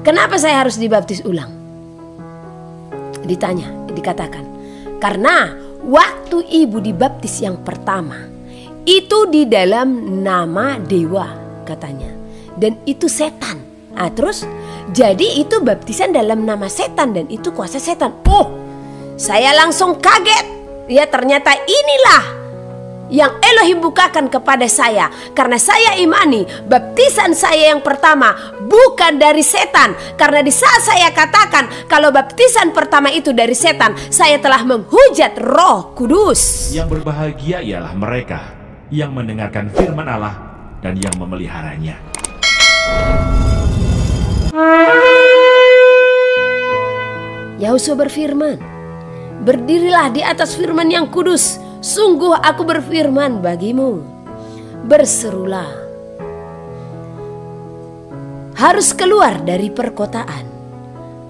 Kenapa saya harus dibaptis ulang? Ditanya, dikatakan, karena waktu ibu dibaptis yang pertama itu di dalam nama dewa katanya, dan itu setan. Nah, terus jadi itu baptisan dalam nama setan dan itu kuasa setan. Oh, saya langsung kaget. Ya, ternyata inilah yang Elohim bukakan kepada saya. Karena saya imani baptisan saya yang pertama bukan dari setan. Karena di saat saya katakan kalau baptisan pertama itu dari setan, saya telah menghujat Roh Kudus. Yang berbahagia ialah mereka yang mendengarkan firman Allah dan yang memeliharanya. Yahusua berfirman, berdirilah di atas firman yang kudus. Sungguh aku berfirman bagimu, berserulah. Harus keluar dari perkotaan.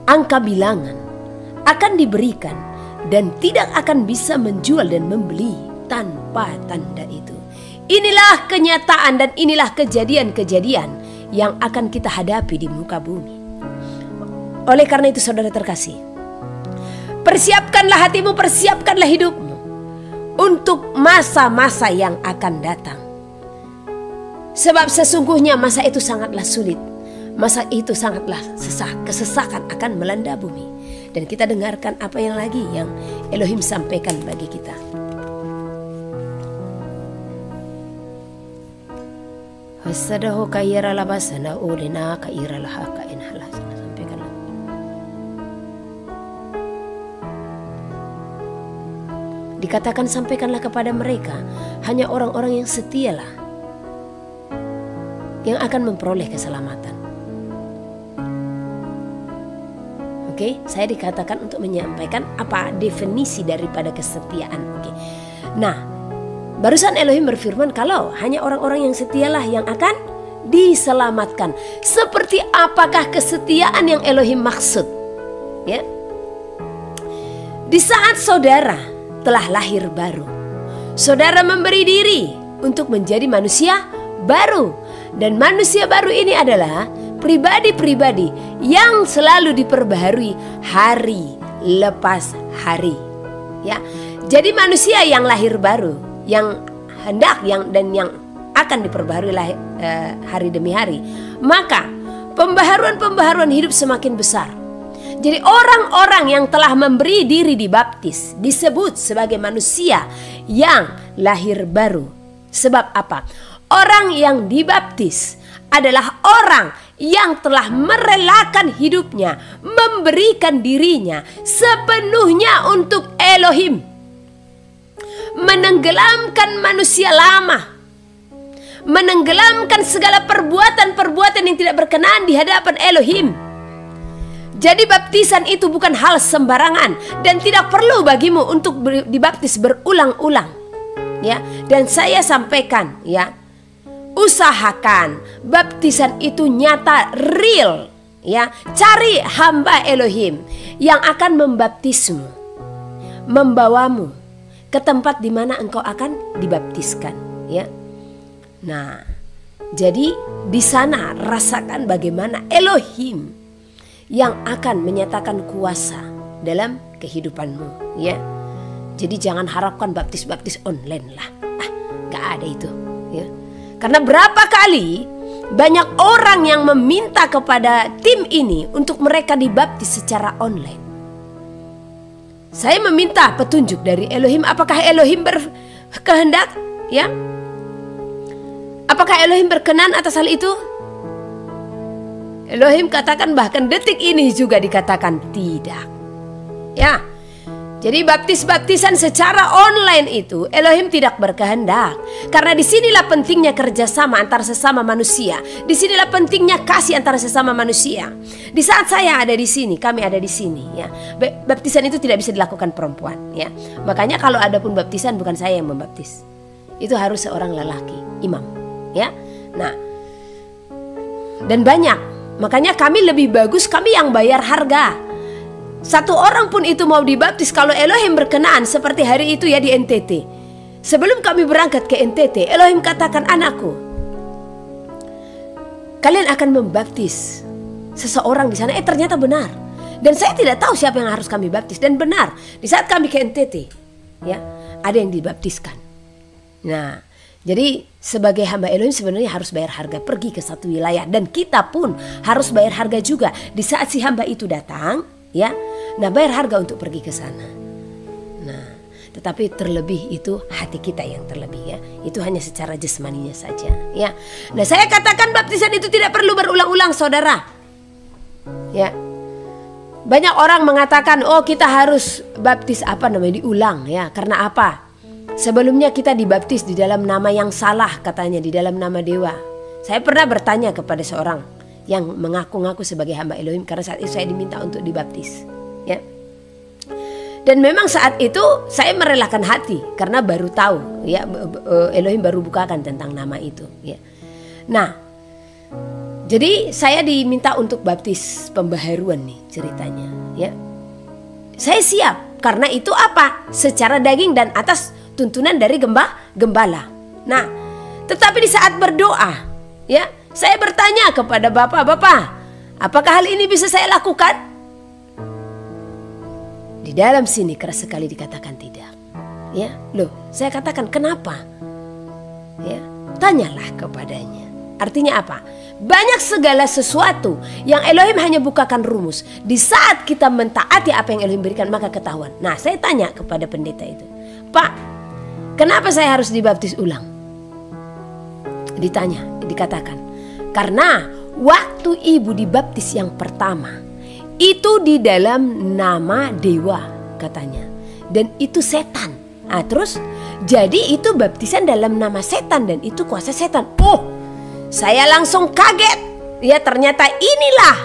Angka bilangan akan diberikan dan tidak akan bisa menjual dan membeli tanpa tanda itu. Inilah kenyataan dan inilah kejadian-kejadian yang akan kita hadapi di muka bumi. Oleh karena itu saudara terkasih, persiapkanlah hatimu, persiapkanlah hidupmu untuk masa-masa yang akan datang. Sebab sesungguhnya masa itu sangatlah sulit. Masa itu sangatlah kesesakan akan melanda bumi. Dan kita dengarkan apa yang lagi yang Elohim sampaikan bagi kita. Hasadahu kaira labasana ulina kaira lahaka inhalah. Dikatakan sampaikanlah kepada mereka, hanya orang-orang yang setialah yang akan memperoleh keselamatan. Oke, saya dikatakan untuk menyampaikan apa definisi daripada kesetiaan. Oke. Nah, barusan Elohim berfirman kalau hanya orang-orang yang setialah yang akan diselamatkan. Seperti apakah kesetiaan yang Elohim maksud? Ya. Di saat saudara telah lahir baru, saudara memberi diri untuk menjadi manusia baru. Dan manusia baru ini adalah pribadi-pribadi yang selalu diperbaharui hari lepas hari. Ya, jadi manusia yang lahir baru, yang hendak dan yang akan diperbaharui hari demi hari, maka pembaharuan hidup semakin besar. Jadi orang-orang yang telah memberi diri dibaptis disebut sebagai manusia yang lahir baru. Sebab apa? Orang yang dibaptis adalah orang yang telah merelakan hidupnya, memberikan dirinya sepenuhnya untuk Elohim. Menenggelamkan manusia lama, menenggelamkan segala perbuatan-perbuatan yang tidak berkenan di hadapan Elohim. Jadi baptisan itu bukan hal sembarangan dan tidak perlu bagimu untuk dibaptis berulang-ulang. Ya, dan saya sampaikan ya, usahakan baptisan itu nyata, real. Ya, cari hamba Elohim yang akan membaptismu, membawamu ke tempat di mana engkau akan dibaptiskan. Ya, nah, jadi di sana rasakan bagaimana Elohim yang akan menyatakan kuasa dalam kehidupanmu, ya. Jadi jangan harapkan baptis online lah, gak ada itu, ya. Karena berapa kali banyak orang yang meminta kepada tim ini untuk mereka dibaptis secara online. Saya meminta petunjuk dari Elohim, apakah Elohim berkehendak, ya? Apakah Elohim berkenan atas hal itu? Elohim katakan bahkan detik ini juga dikatakan tidak. Ya. Jadi baptisan secara online itu Elohim tidak berkehendak. Karena disinilah pentingnya kerjasama antar sesama manusia. Disinilah pentingnya kasih antara sesama manusia. Di saat saya ada di sini, kami ada di sini, ya. Baptisan itu tidak bisa dilakukan perempuan, ya. Makanya kalau ada pun baptisan bukan saya yang membaptis. Itu harus seorang lelaki, imam, ya. Nah, dan banyak. Makanya kami lebih bagus kami yang bayar harga. Satu orang pun itu mau dibaptis kalau Elohim berkenan, seperti hari itu ya di NTT. Sebelum kami berangkat ke NTT, Elohim katakan, anakku, kalian akan membaptis seseorang di sana, ternyata benar. Dan saya tidak tahu siapa yang harus kami baptis. Dan benar, di saat kami ke NTT, ya, ada yang dibaptiskan. Nah, jadi sebagai hamba Elohim sebenarnya harus bayar harga pergi ke satu wilayah. Dan kita pun harus bayar harga juga di saat si hamba itu datang, ya. Nah, bayar harga untuk pergi ke sana. Nah, tetapi terlebih itu hati kita yang terlebih, ya. Itu hanya secara jasmaninya saja, ya. Nah, saya katakan baptisan itu tidak perlu berulang-ulang, saudara. Ya. Banyak orang mengatakan, oh kita harus baptis diulang, ya. Karena apa? Sebelumnya kita dibaptis di dalam nama yang salah, katanya, di dalam nama dewa. Saya pernah bertanya kepada seorang yang mengaku-ngaku sebagai hamba Elohim, karena saat itu saya diminta untuk dibaptis, ya. Dan memang saat itu saya merelakan hati karena baru tahu, ya, Elohim baru bukakan tentang nama itu, ya. Nah, jadi saya diminta untuk baptis pembaharuan nih ceritanya, ya. Saya siap karena itu apa? Secara daging dan atas tuntunan dari gembala. Nah, tetapi di saat berdoa, ya, saya bertanya kepada Bapak, apakah hal ini bisa saya lakukan? Di dalam sini keras sekali dikatakan tidak. Ya, loh, saya katakan kenapa? Ya, tanyalah kepadanya. Artinya apa? Banyak segala sesuatu yang Elohim hanya bukakan rumus. Di saat kita mentaati apa yang Elohim berikan, maka ketahuan. Nah, saya tanya kepada pendeta itu, Pak, kenapa saya harus dibaptis ulang? Dikatakan, karena waktu ibu dibaptis yang pertama, itu di dalam nama dewa, katanya. Dan itu setan. Nah, terus, jadi itu baptisan dalam nama setan dan itu kuasa setan. Oh, saya langsung kaget. Ya, ternyata inilah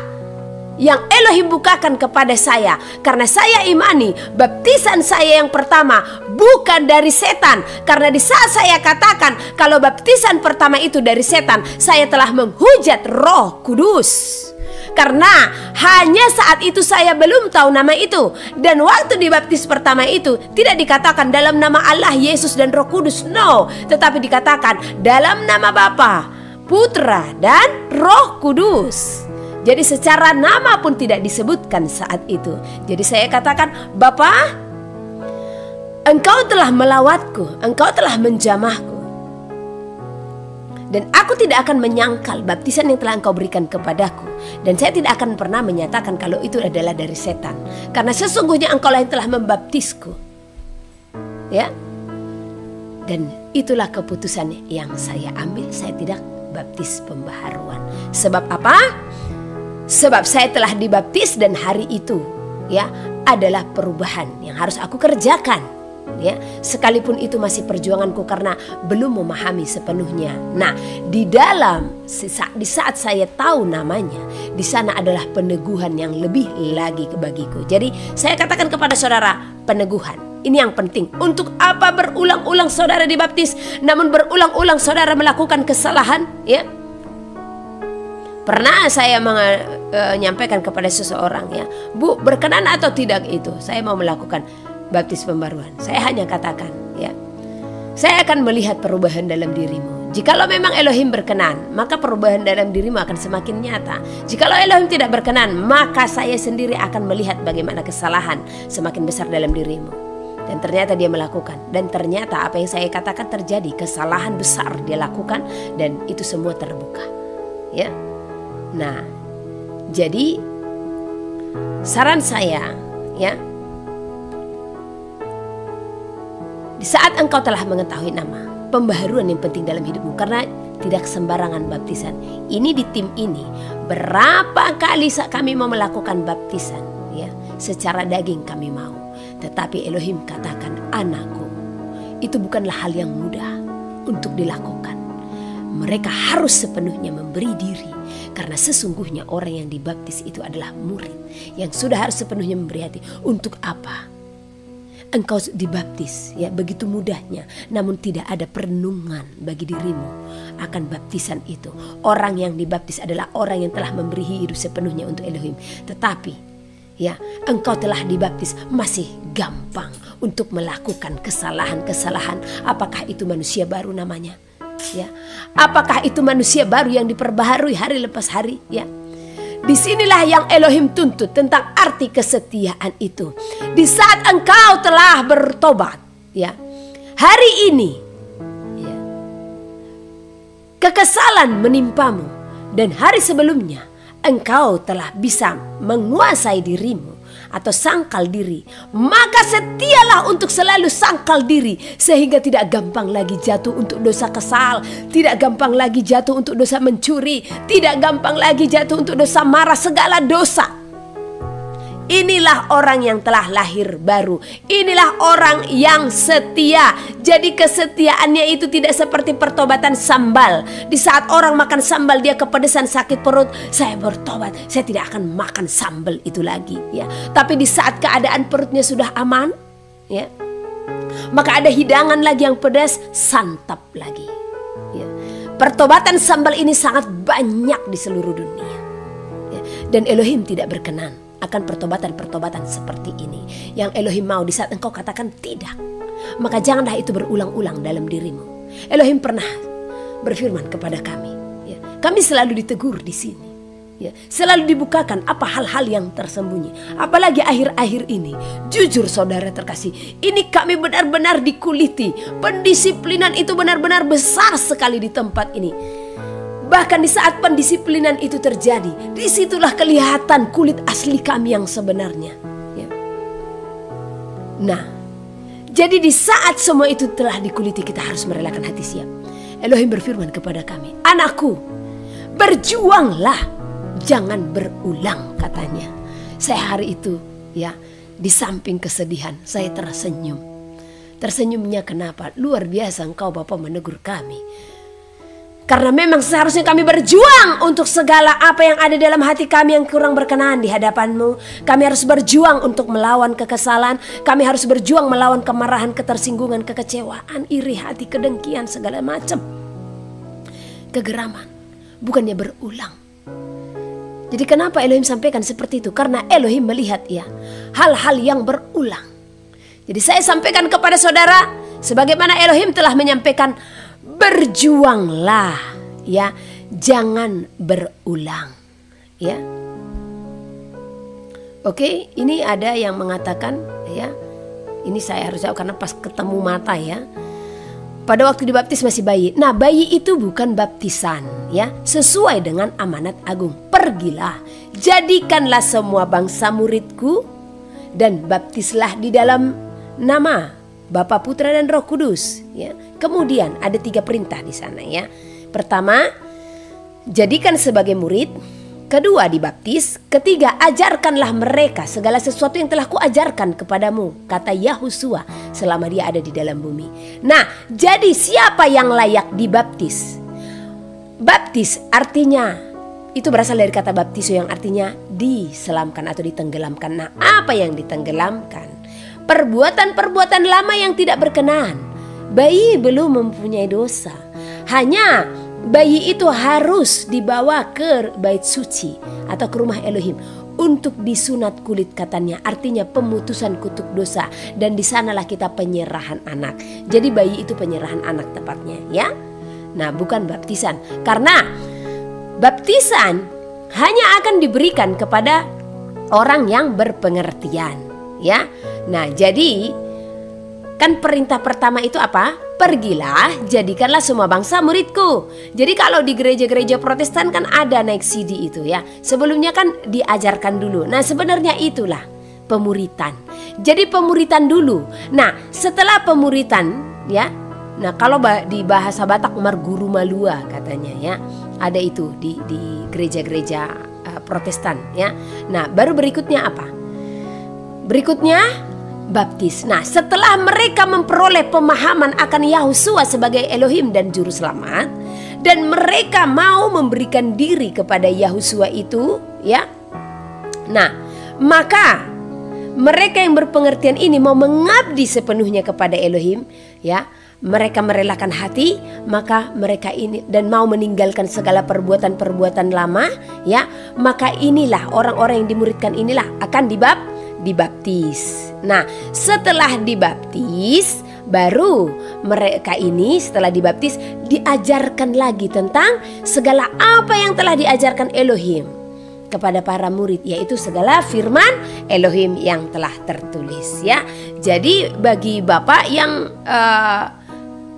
yang Elohim bukakan kepada saya. Karena saya imani baptisan saya yang pertama bukan dari setan. Karena di saat saya katakan kalau baptisan pertama itu dari setan, saya telah menghujat Roh Kudus. Karena hanya saat itu saya belum tahu nama itu. Dan waktu dibaptis pertama itu tidak dikatakan dalam nama Allah, Yesus dan Roh Kudus. No, tetapi dikatakan dalam nama Bapa, Putra dan Roh Kudus. Jadi secara nama pun tidak disebutkan saat itu. Jadi saya katakan, Bapa, Engkau telah melawatku, Engkau telah menjamahku. Dan aku tidak akan menyangkal baptisan yang telah Engkau berikan kepadaku. Dan saya tidak akan pernah menyatakan kalau itu adalah dari setan. Karena sesungguhnya Engkau lah yang telah membaptisku. Ya. Dan itulah keputusan yang saya ambil. Saya tidak baptis pembaharuan. Sebab apa? Sebab saya telah dibaptis dan hari itu, ya, adalah perubahan yang harus aku kerjakan, ya. Sekalipun itu masih perjuanganku karena belum memahami sepenuhnya. Nah, di saat saya tahu namanya, di sana adalah peneguhan yang lebih lagi bagiku. Jadi saya katakan kepada saudara, peneguhan ini yang penting. Untuk apa berulang-ulang saudara dibaptis, namun berulang-ulang saudara melakukan kesalahan, ya. Pernah saya menyampaikan kepada seseorang, ya, Bu, berkenan atau tidak itu saya mau melakukan baptis pembaruan. Saya hanya katakan, ya, saya akan melihat perubahan dalam dirimu. Jikalau memang Elohim berkenan, maka perubahan dalam dirimu akan semakin nyata. Jikalau Elohim tidak berkenan, maka saya sendiri akan melihat bagaimana kesalahan semakin besar dalam dirimu. Dan ternyata dia melakukan. Dan ternyata apa yang saya katakan terjadi. Kesalahan besar dia lakukan. Dan itu semua terbuka, ya. Nah, jadi saran saya, ya, di saat engkau telah mengetahui nama, pembaharuan yang penting dalam hidupmu. Karena tidak sembarangan baptisan. Ini di tim ini berapa kali kami mau melakukan baptisan, ya, secara daging kami mau. Tetapi Elohim katakan, anakku, itu bukanlah hal yang mudah untuk dilakukan. Mereka harus sepenuhnya memberi diri. Karena sesungguhnya orang yang dibaptis itu adalah murid yang sudah harus sepenuhnya memberi hati. Untuk apa? Engkau dibaptis, ya, begitu mudahnya, namun tidak ada perenungan bagi dirimu akan baptisan itu. Orang yang dibaptis adalah orang yang telah memberi hidup sepenuhnya untuk Elohim. Tetapi, ya, engkau telah dibaptis, masih gampang untuk melakukan kesalahan-kesalahan. Apakah itu manusia baru namanya? Ya, apakah itu manusia baru yang diperbaharui hari lepas hari, ya? Disinilah yang Elohim tuntut tentang arti kesetiaan itu. Di saat engkau telah bertobat, ya, hari ini, ya, kekesalan menimpamu, dan hari sebelumnya engkau telah bisa menguasai dirimu atau sangkal diri, maka setialah untuk selalu sangkal diri, sehingga tidak gampang lagi jatuh untuk dosa kesal, tidak gampang lagi jatuh untuk dosa mencuri, tidak gampang lagi jatuh untuk dosa marah, segala dosa. Inilah orang yang telah lahir baru. Inilah orang yang setia. Jadi kesetiaannya itu tidak seperti pertobatan sambal. Di saat orang makan sambal dia kepedesan, sakit perut, saya bertobat, saya tidak akan makan sambal itu lagi, ya. Tapi di saat keadaan perutnya sudah aman, ya, maka ada hidangan lagi yang pedas, santap lagi, ya. Pertobatan sambal ini sangat banyak di seluruh dunia, ya. Dan Elohim tidak berkenan akan pertobatan-pertobatan seperti ini. Yang Elohim mau di saat engkau katakan tidak, maka janganlah itu berulang-ulang dalam dirimu. Elohim pernah berfirman kepada kami, ya, kami selalu ditegur di sini, ya, selalu dibukakan apa hal-hal yang tersembunyi. Apalagi akhir-akhir ini, jujur saudara terkasih, ini kami benar-benar dikuliti. Pendisiplinan itu benar-benar besar sekali di tempat ini. Bahkan di saat pendisiplinan itu terjadi, disitulah kelihatan kulit asli kami yang sebenarnya, ya. Nah, jadi di saat semua itu telah dikuliti, kita harus merelakan hati siap. Elohim berfirman kepada kami, anakku, berjuanglah, jangan berulang, katanya. Saya hari itu, ya, di samping kesedihan, saya tersenyum. Tersenyumnya kenapa? Luar biasa engkau Bapa menegur kami. Karena memang seharusnya kami berjuang untuk segala apa yang ada dalam hati kami yang kurang berkenan di hadapan-Mu. Kami harus berjuang untuk melawan kekesalan. Kami harus berjuang melawan kemarahan, ketersinggungan, kekecewaan, iri hati, kedengkian, segala macam kegeraman. Bukannya berulang. Jadi kenapa Elohim sampaikan seperti itu? Karena Elohim melihat, ya, hal-hal yang berulang. Jadi saya sampaikan kepada saudara, sebagaimana Elohim telah menyampaikan, berjuanglah, ya, jangan berulang, ya. Oke, ini ada yang mengatakan, ya, ini saya harus jawab karena pas ketemu mata, ya. Pada waktu dibaptis masih bayi. Nah, bayi itu bukan baptisan, ya, sesuai dengan amanat agung. Pergilah, jadikanlah semua bangsa muridku dan baptislah di dalam nama Bapa, Putra, dan Roh Kudus, ya. Kemudian ada 3 perintah di sana, ya. Pertama, jadikan sebagai murid. Kedua, dibaptis. Ketiga, ajarkanlah mereka segala sesuatu yang telah kuajarkan kepadamu, kata Yahusua, selama dia ada di dalam bumi. Nah, jadi siapa yang layak dibaptis? Baptis artinya, itu berasal dari kata baptiso yang artinya diselamkan atau ditenggelamkan. Nah, apa yang ditenggelamkan? Perbuatan-perbuatan lama yang tidak berkenan. Bayi belum mempunyai dosa. Hanya bayi itu harus dibawa ke bait suci atau ke rumah Elohim untuk disunat kulit katanya, artinya pemutusan kutuk dosa. Dan di sanalah kita penyerahan anak. Jadi bayi itu penyerahan anak tepatnya, ya. Nah, bukan baptisan. Karena baptisan hanya akan diberikan kepada orang yang berpengertian, ya. Nah, jadi kan perintah pertama itu apa? Pergilah, jadikanlah semua bangsa muridku. Jadi kalau di gereja-gereja Protestan kan ada naik CD itu, ya. Sebelumnya kan diajarkan dulu. Nah, sebenarnya itulah pemuritan. Jadi pemuritan dulu. Nah, setelah pemuritan, ya. Nah, kalau di bahasa Batak marguru malua katanya, ya. Ada itu di gereja-gereja Protestan, ya. Nah, baru berikutnya apa? Berikutnya baptis. Nah, setelah mereka memperoleh pemahaman akan Yahusua sebagai Elohim dan Juru Selamat, dan mereka mau memberikan diri kepada Yahusua itu, ya. Nah, maka mereka yang berpengertian ini mau mengabdi sepenuhnya kepada Elohim, ya. Mereka merelakan hati, maka mereka ini dan mau meninggalkan segala perbuatan-perbuatan lama, ya. Maka inilah orang-orang yang dimuridkan inilah akan dibaptis. Nah, setelah dibaptis, baru mereka ini setelah dibaptis diajarkan lagi tentang segala apa yang telah diajarkan Elohim. kepada para murid, yaitu segala firman Elohim yang telah tertulis, ya. Jadi bagi Bapak yang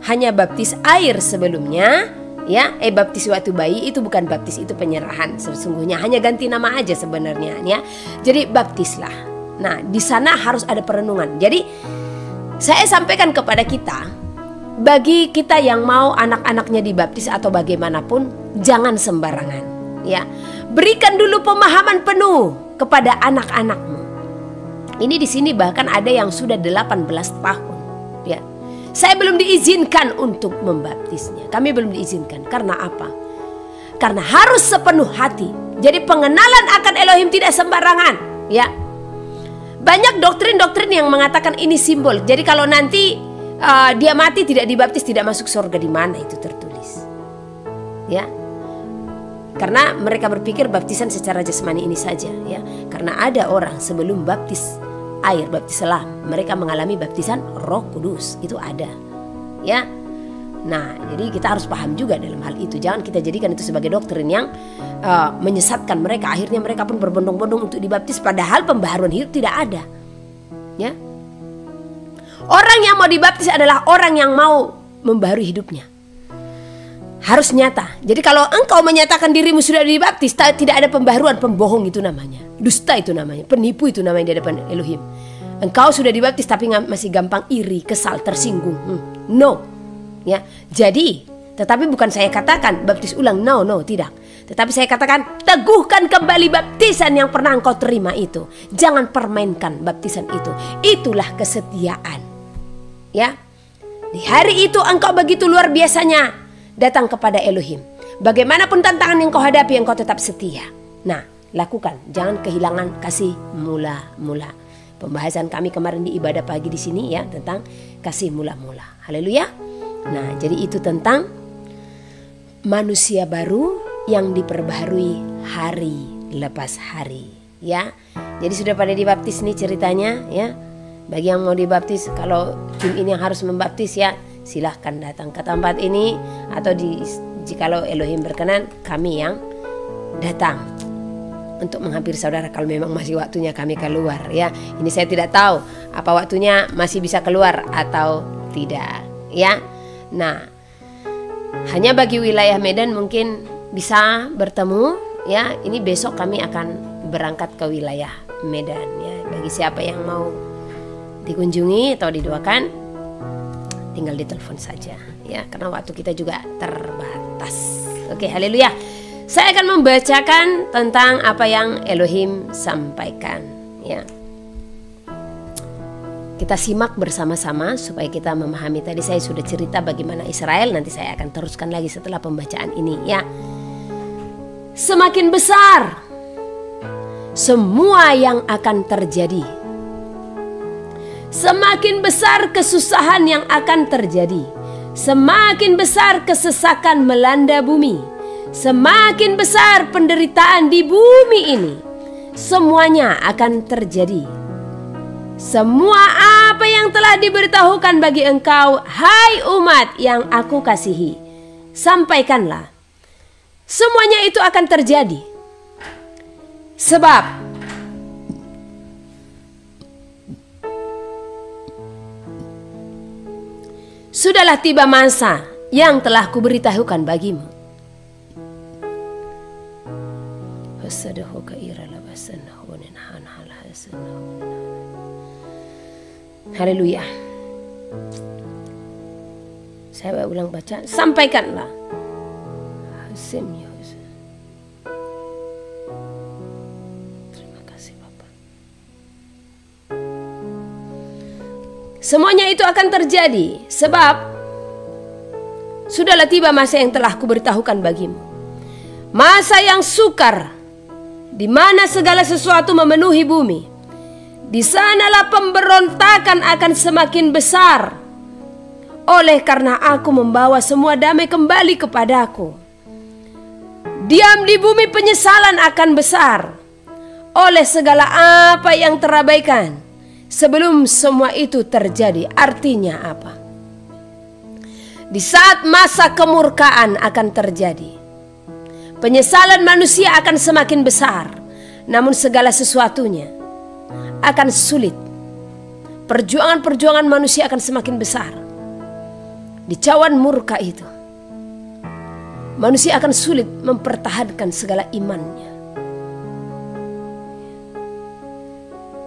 hanya baptis air sebelumnya, ya, baptis waktu bayi, itu bukan baptis, itu penyerahan sesungguhnya, hanya ganti nama aja sebenarnya, ya. Jadi baptislah. Nah, di sana harus ada perenungan. Jadi saya sampaikan kepada kita, bagi kita yang mau anak-anaknya dibaptis atau bagaimanapun, jangan sembarangan, ya. Berikan dulu pemahaman penuh kepada anak-anakmu. Ini di sini bahkan ada yang sudah 18 tahun, ya. Saya belum diizinkan untuk membaptisnya. Kami belum diizinkan. Karena apa? Karena harus sepenuh hati. Jadi pengenalan akan Elohim tidak sembarangan, ya. Banyak doktrin-doktrin yang mengatakan ini simbol. Jadi kalau nanti dia mati tidak dibaptis, tidak masuk surga, di mana itu tertulis, ya. Karena mereka berpikir baptisan secara jasmani ini saja, ya. Karena ada orang sebelum baptis air, baptis selam, mereka mengalami baptisan Roh Kudus, itu ada, ya. Nah, jadi kita harus paham juga dalam hal itu. Jangan kita jadikan itu sebagai doktrin yang menyesatkan mereka. Akhirnya mereka pun berbondong-bondong untuk dibaptis, padahal pembaharuan hidup tidak ada, ya. Orang yang mau dibaptis adalah orang yang mau membaharui hidupnya. Harus nyata. Jadi kalau engkau menyatakan dirimu sudah dibaptis, tidak ada pembaharuan, pembohong itu namanya. Dusta itu namanya, penipu itu namanya di hadapan Elohim. Engkau sudah dibaptis tapi masih gampang iri, kesal, tersinggung. No. Ya. Jadi, tetapi bukan saya katakan baptis ulang, no, tidak. Tetapi saya katakan teguhkan kembali baptisan yang pernah engkau terima itu. Jangan permainkan baptisan itu. Itulah kesetiaan. Ya. Di hari itu engkau begitu luar biasanya datang kepada Elohim. Bagaimanapun tantangan yang kau hadapi, engkau tetap setia. Nah, lakukan, jangan kehilangan kasih mula-mula. Pembahasan kami kemarin di ibadah pagi di sini, ya, tentang kasih mula-mula. Haleluya. Nah, jadi itu tentang manusia baru yang diperbaharui hari lepas hari, ya. Jadi sudah pada dibaptis nih ceritanya, ya. Bagi yang mau dibaptis, kalau tim ini yang harus membaptis, ya, silahkan datang ke tempat ini, atau jikalau Elohim berkenan, kami yang datang untuk menghampiri saudara kalau memang masih waktunya kami keluar, ya. Ini saya tidak tahu apa waktunya masih bisa keluar atau tidak, ya. Nah, hanya bagi wilayah Medan mungkin bisa bertemu, ya. Ini besok kami akan berangkat ke wilayah Medan, ya. Bagi siapa yang mau dikunjungi atau didoakan, tinggal ditelepon saja, ya, karena waktu kita juga terbatas. Oke, haleluya. Saya akan membacakan tentang apa yang Elohim sampaikan, ya. Kita simak bersama-sama supaya kita memahami. Tadi saya sudah cerita bagaimana Israel, nanti saya akan teruskan lagi setelah pembacaan ini, ya. Semakin besar semua yang akan terjadi, semakin besar kesusahan yang akan terjadi, semakin besar kesesakan melanda bumi, semakin besar penderitaan di bumi ini. Semuanya akan terjadi. Semua apa yang telah diberitahukan bagi engkau, hai umat yang aku kasihi, sampaikanlah. Semuanya itu akan terjadi. Sebab sudahlah tiba masa yang telah kuberitahukan bagimu. Haleluya. Saya ulang baca. Sampaikanlah. Terima kasih Bapak. Semuanya itu akan terjadi. Sebab sudahlah tiba masa yang telah kuberitahukan bagimu. Masa yang sukar, di mana segala sesuatu memenuhi bumi. Di sanalah pemberontakan akan semakin besar. Oleh karena aku membawa semua damai kembali kepadaku. Diam di bumi penyesalan akan besar. Oleh segala apa yang terabaikan. Sebelum semua itu terjadi. Artinya apa? Di saat masa kemurkaan akan terjadi, penyesalan manusia akan semakin besar. namun segala sesuatunya akan sulit. Perjuangan-perjuangan manusia akan semakin besar. Di cawan murka itu, manusia akan sulit mempertahankan segala imannya.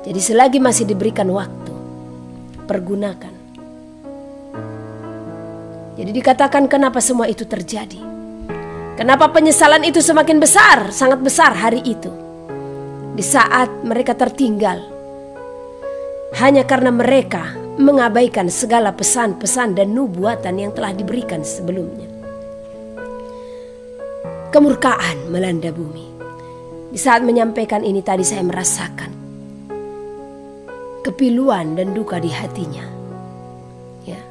Jadi selagi masih diberikan waktu, pergunakan. Jadi dikatakan kenapa semua itu terjadi. Kenapa penyesalan itu semakin besar, sangat besar hari itu. Di saat mereka tertinggal. Hanya karena mereka mengabaikan segala pesan-pesan dan nubuatan yang telah diberikan sebelumnya. Kemurkaan melanda bumi. Di saat menyampaikan ini tadi saya merasakan kepiluan dan duka di hatinya. Ya.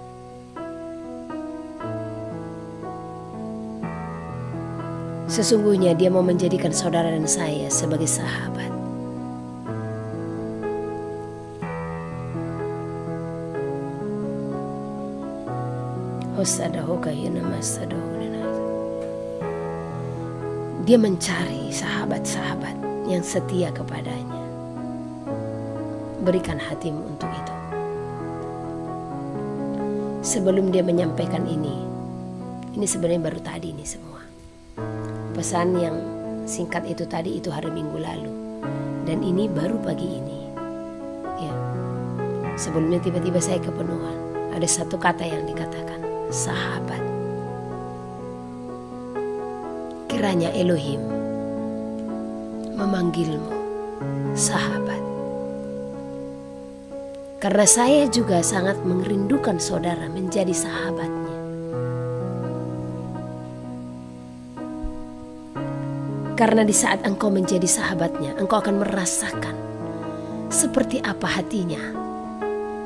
Sesungguhnya dia mau menjadikan saudara dan saya sebagai sahabat. Dia mencari sahabat-sahabat yang setia kepadanya. Berikan hatimu untuk itu. Sebelum dia menyampaikan ini sebenarnya baru tadi ini semua. Pesan yang singkat itu tadi itu hari Minggu lalu. Dan ini baru pagi ini. Ya. Sebelumnya tiba-tiba saya kepenuhan. Ada satu kata yang dikatakan, sahabat. Kiranya Elohim memanggilmu sahabat. Karena saya juga sangat merindukan saudara menjadi sahabatnya. Karena di saat engkau menjadi sahabatnya, engkau akan merasakan seperti apa hatinya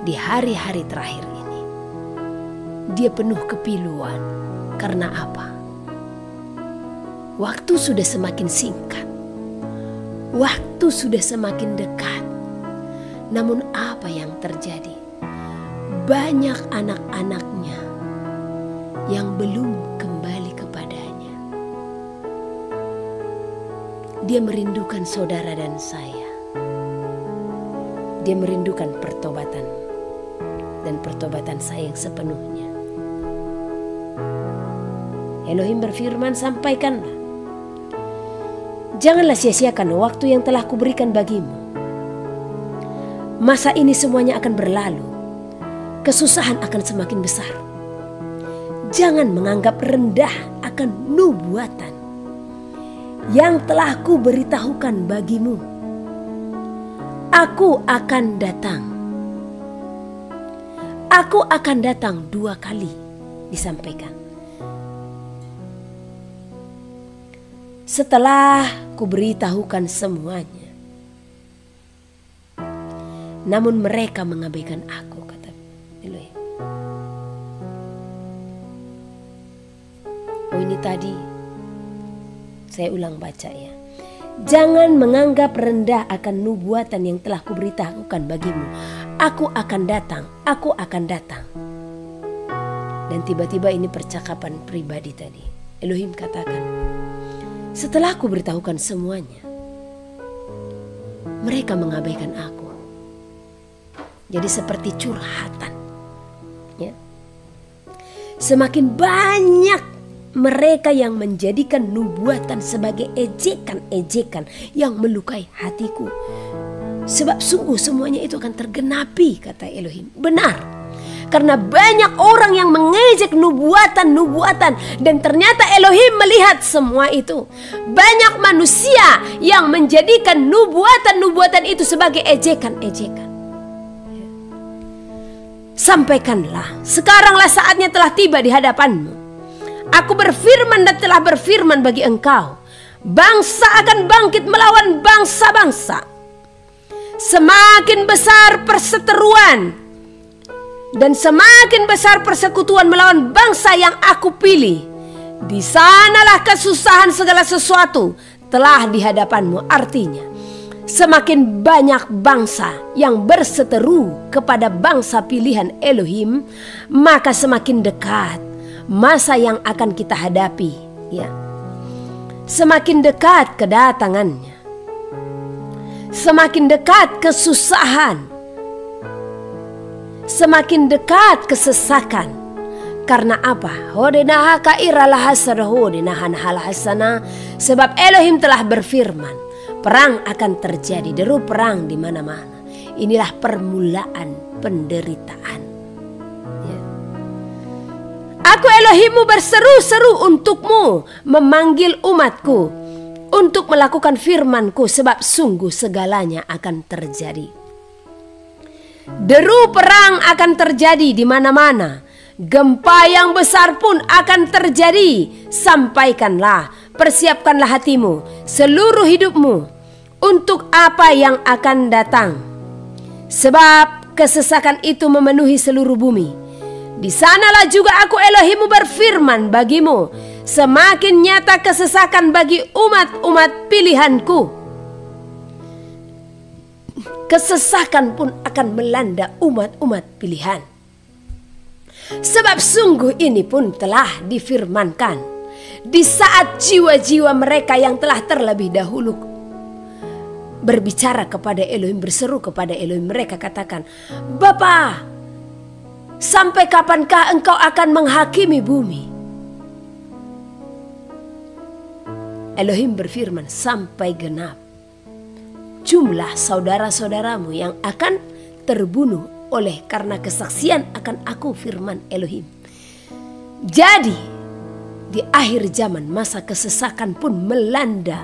di hari-hari terakhir ini. Dia penuh kepiluan. Karena apa? Waktu sudah semakin singkat. Waktu sudah semakin dekat. Namun apa yang terjadi? Banyak anak-anaknya yang belum kembali kepadanya. Dia merindukan saudara dan saya. Dia merindukan pertobatan dan pertobatan saya yang sepenuhnya. Elohim berfirman, sampaikanlah. Janganlah sia-siakan waktu yang telah kuberikan bagimu. Masa ini semuanya akan berlalu. Kesusahan akan semakin besar. Jangan menganggap rendah akan nubuatan yang telah kuberitahukan bagimu. Aku akan datang. Aku akan datang 2 kali, disampaikan. Setelah kuberitahukan semuanya. Namun mereka mengabaikan aku, kata Elohim. Oh, ini tadi saya ulang baca ya. Jangan menganggap rendah akan nubuatan yang telah kuberitahukan bagimu. Aku akan datang, aku akan datang. Dan tiba-tiba ini percakapan pribadi tadi. Elohim katakan, setelah aku beritahukan semuanya, mereka mengabaikan aku. Jadi seperti curhatan. Ya. Semakin banyak mereka yang menjadikan nubuatan sebagai ejekan-ejekan yang melukai hatiku. Sebab sungguh semuanya itu akan tergenapi, kata Elohim. Benar. Karena banyak orang yang mengejek nubuatan-nubuatan. Dan ternyata Elohim melihat semua itu. Banyak manusia yang menjadikan nubuatan-nubuatan itu sebagai ejekan-ejekan. Sampaikanlah, sekaranglah saatnya telah tiba di hadapanmu. Aku berfirman dan telah berfirman bagi engkau. Bangsa akan bangkit melawan bangsa-bangsa. Semakin besar perseteruan dan semakin besar persekutuan melawan bangsa yang aku pilih. Di sanalah kesusahan segala sesuatu telah di hadapanmu. Artinya, semakin banyak bangsa yang berseteru kepada bangsa pilihan Elohim, maka semakin dekat masa yang akan kita hadapi. Ya, semakin dekat kedatangannya. semakin dekat kesusahan, semakin dekat kesesakan. Karena apa? Sebab Elohim telah berfirman, perang akan terjadi, deru perang di mana-mana. Inilah permulaan penderitaan. Ya. Aku Elohimmu berseru-seru untukmu, memanggil umatku untuk melakukan firmanku, sebab sungguh segalanya akan terjadi. Deru perang akan terjadi di mana-mana. Gempa yang besar pun akan terjadi. Sampaikanlah, persiapkanlah hatimu, seluruh hidupmu untuk apa yang akan datang. Sebab kesesakan itu memenuhi seluruh bumi. Di sanalah juga aku Elohimmu berfirman bagimu, semakin nyata kesesakan bagi umat-umat pilihanku. Kesesakan pun akan melanda umat-umat pilihan. Sebab sungguh ini pun telah difirmankan di saat jiwa-jiwa mereka yang telah terlebih dahulu berbicara kepada Elohim, berseru kepada Elohim. Mereka katakan, Bapa, sampai kapankah engkau akan menghakimi bumi? Elohim berfirman, sampai genap jumlah saudara-saudaramu yang akan terbunuh oleh karena kesaksian akan aku, firman Elohim. Jadi di akhir zaman masa kesesakan pun melanda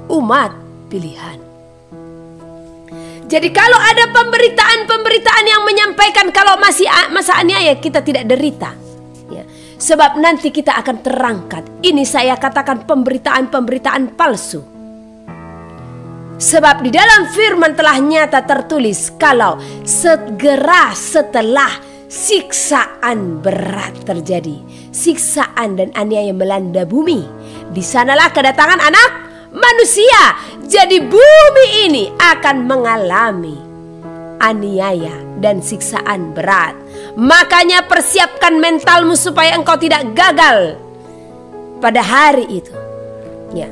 umat pilihan. Jadi kalau ada pemberitaan yang menyampaikan kalau masih masa aniaya, kita tidak derita. Ya. Sebab nanti kita akan terangkat. Ini saya katakan pemberitaan palsu. Sebab di dalam firman telah nyata tertulis kalau segera setelah siksaan berat terjadi, siksaan dan aniaya melanda bumi, di sanalah kedatangan anak manusia. Jadi bumi ini akan mengalami aniaya dan siksaan berat. Makanya persiapkan mentalmu supaya engkau tidak gagal pada hari itu. Ya.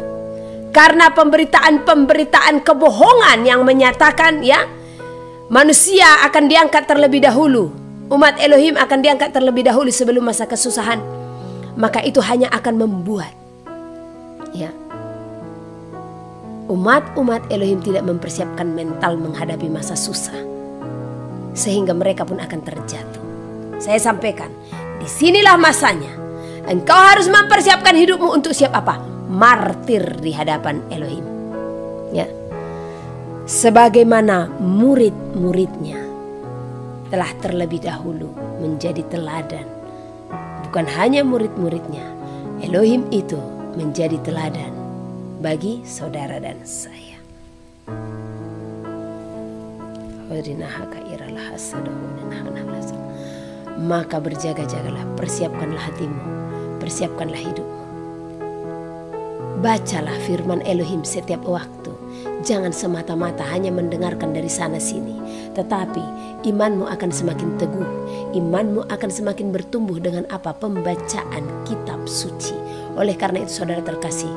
Karena pemberitaan kebohongan yang menyatakan ya manusia akan diangkat terlebih dahulu, umat Elohim akan diangkat terlebih dahulu sebelum masa kesusahan, maka itu hanya akan membuat ya umat Elohim tidak mempersiapkan mental menghadapi masa susah, sehingga mereka pun akan terjatuh. Saya sampaikan, disinilah masanya engkau harus mempersiapkan hidupmu untuk siap apa? Martir di hadapan Elohim. Ya. Sebagaimana murid-muridnya telah terlebih dahulu menjadi teladan. Bukan hanya murid-muridnya, Elohim itu menjadi teladan bagi saudara dan saya. Maka berjaga-jagalah, persiapkanlah hatimu, persiapkanlah hidupmu. Bacalah firman Elohim setiap waktu. Jangan semata-mata hanya mendengarkan dari sana sini, tetapi imanmu akan semakin teguh. Imanmu akan semakin bertumbuh dengan apa? Pembacaan kitab suci. Oleh karena itu saudara terkasih,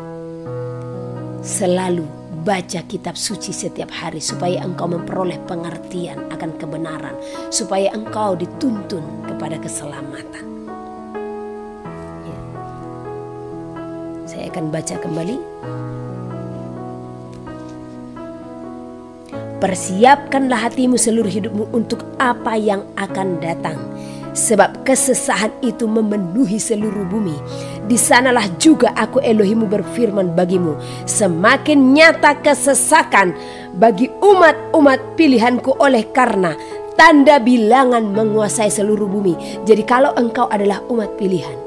selalu baca kitab suci setiap hari supaya engkau memperoleh pengertian akan kebenaran, supaya engkau dituntun kepada keselamatan. Saya akan baca kembali. Persiapkanlah hatimu, seluruh hidupmu untuk apa yang akan datang. Sebab kesesahan itu memenuhi seluruh bumi. Di sanalah juga aku Elohimmu berfirman bagimu, semakin nyata kesesakan bagi umat-umat pilihanku oleh karena tanda bilangan menguasai seluruh bumi. Jadi kalau engkau adalah umat pilihan,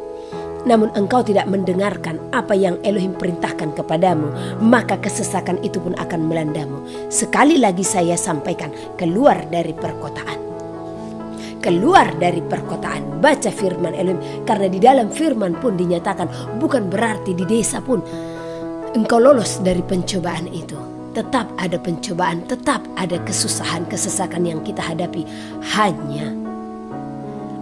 namun engkau tidak mendengarkan apa yang Elohim perintahkan kepadamu, maka kesesakan itu pun akan melandamu. Sekali lagi saya sampaikan, keluar dari perkotaan. Keluar dari perkotaan, baca firman Elohim. Karena di dalam firman pun dinyatakan, bukan berarti di desa pun engkau lolos dari pencobaan itu. Tetap ada pencobaan, tetap ada kesusahan, kesesakan yang kita hadapi. Hanya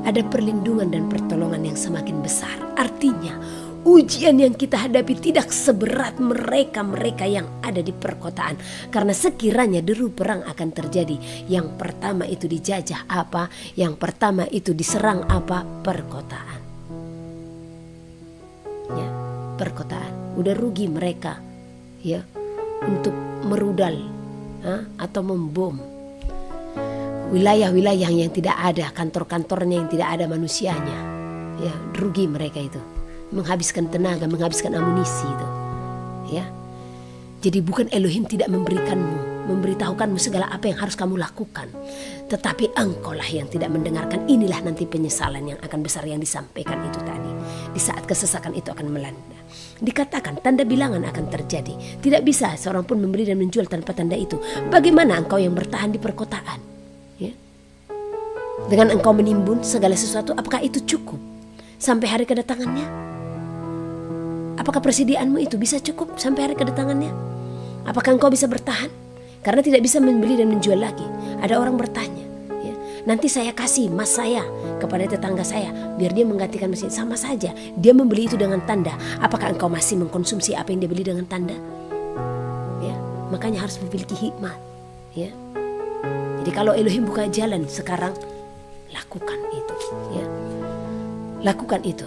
ada perlindungan dan pertolongan yang semakin besar. Artinya ujian yang kita hadapi tidak seberat mereka yang ada di perkotaan. Karena sekiranya deru perang akan terjadi, yang pertama itu dijajah apa? Yang pertama itu diserang apa? Perkotaan. Ya, perkotaan. Udah rugi mereka ya untuk merudal atau membom wilayah-wilayah yang tidak ada, kantor-kantornya yang tidak ada manusianya. Ya, rugi mereka itu. Menghabiskan tenaga, menghabiskan amunisi itu. Ya. Jadi bukan Elohim tidak memberitahukanmu segala apa yang harus kamu lakukan, tetapi engkaulah yang tidak mendengarkan. Inilah nanti penyesalan yang akan besar yang disampaikan itu tadi. Di saat kesesakan itu akan melanda. Dikatakan tanda bilangan akan terjadi. Tidak bisa seorang pun membeli dan menjual tanpa tanda itu. Bagaimana engkau yang bertahan di perkotaan? Ya. Dengan engkau menimbun segala sesuatu, apakah itu cukup sampai hari kedatangannya? Apakah persediaanmu itu bisa cukup sampai hari kedatangannya? Apakah engkau bisa bertahan? Karena tidak bisa membeli dan menjual lagi. Ada orang bertanya, ya, nanti saya kasih emas saya kepada tetangga saya biar dia menggantikan mesin. Sama saja, dia membeli itu dengan tanda. Apakah engkau masih mengkonsumsi apa yang dia beli dengan tanda? Ya, makanya harus memiliki hikmat. Ya. Jadi kalau Elohim buka jalan sekarang, lakukan itu. Ya. Lakukan itu.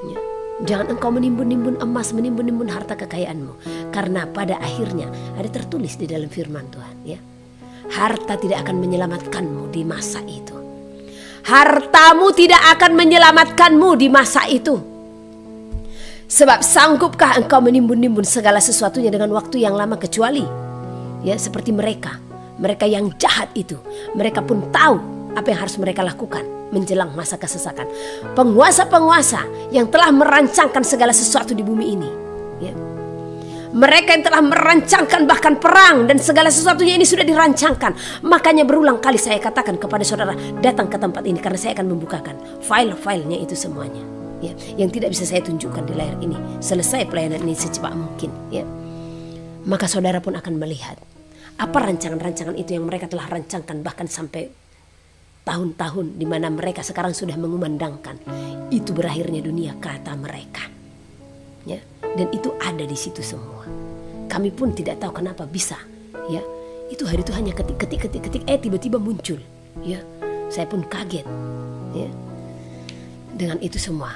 Ya. Jangan engkau menimbun-nimbun emas, menimbun-nimbun harta kekayaanmu. Karena pada akhirnya ada tertulis di dalam firman Tuhan. Ya. Harta tidak akan menyelamatkanmu di masa itu. Hartamu tidak akan menyelamatkanmu di masa itu. Sebab sanggupkah engkau menimbun-nimbun segala sesuatunya dengan waktu yang lama, kecuali ya seperti mereka yang jahat itu. Mereka pun tahu apa yang harus mereka lakukan menjelang masa kesesakan. Penguasa-penguasa yang telah merancangkan segala sesuatu di bumi ini, ya. Mereka yang telah merancangkan bahkan perang dan segala sesuatunya ini sudah dirancangkan. Makanya berulang kali saya katakan kepada saudara, datang ke tempat ini karena saya akan membukakan file-filenya itu semuanya, ya, yang tidak bisa saya tunjukkan di layar ini. Selesai pelayanan ini secepat mungkin, ya. Maka saudara pun akan melihat apa rancangan-rancangan itu yang mereka telah rancangkan bahkan sampai tahun-tahun di mana mereka sekarang sudah mengumandangkan itu berakhirnya dunia, kata mereka. Ya, dan itu ada di situ semua. Kami pun tidak tahu kenapa bisa, ya. Itu hari itu hanya ketik tiba-tiba muncul, ya. Saya pun kaget, ya. Dengan itu semua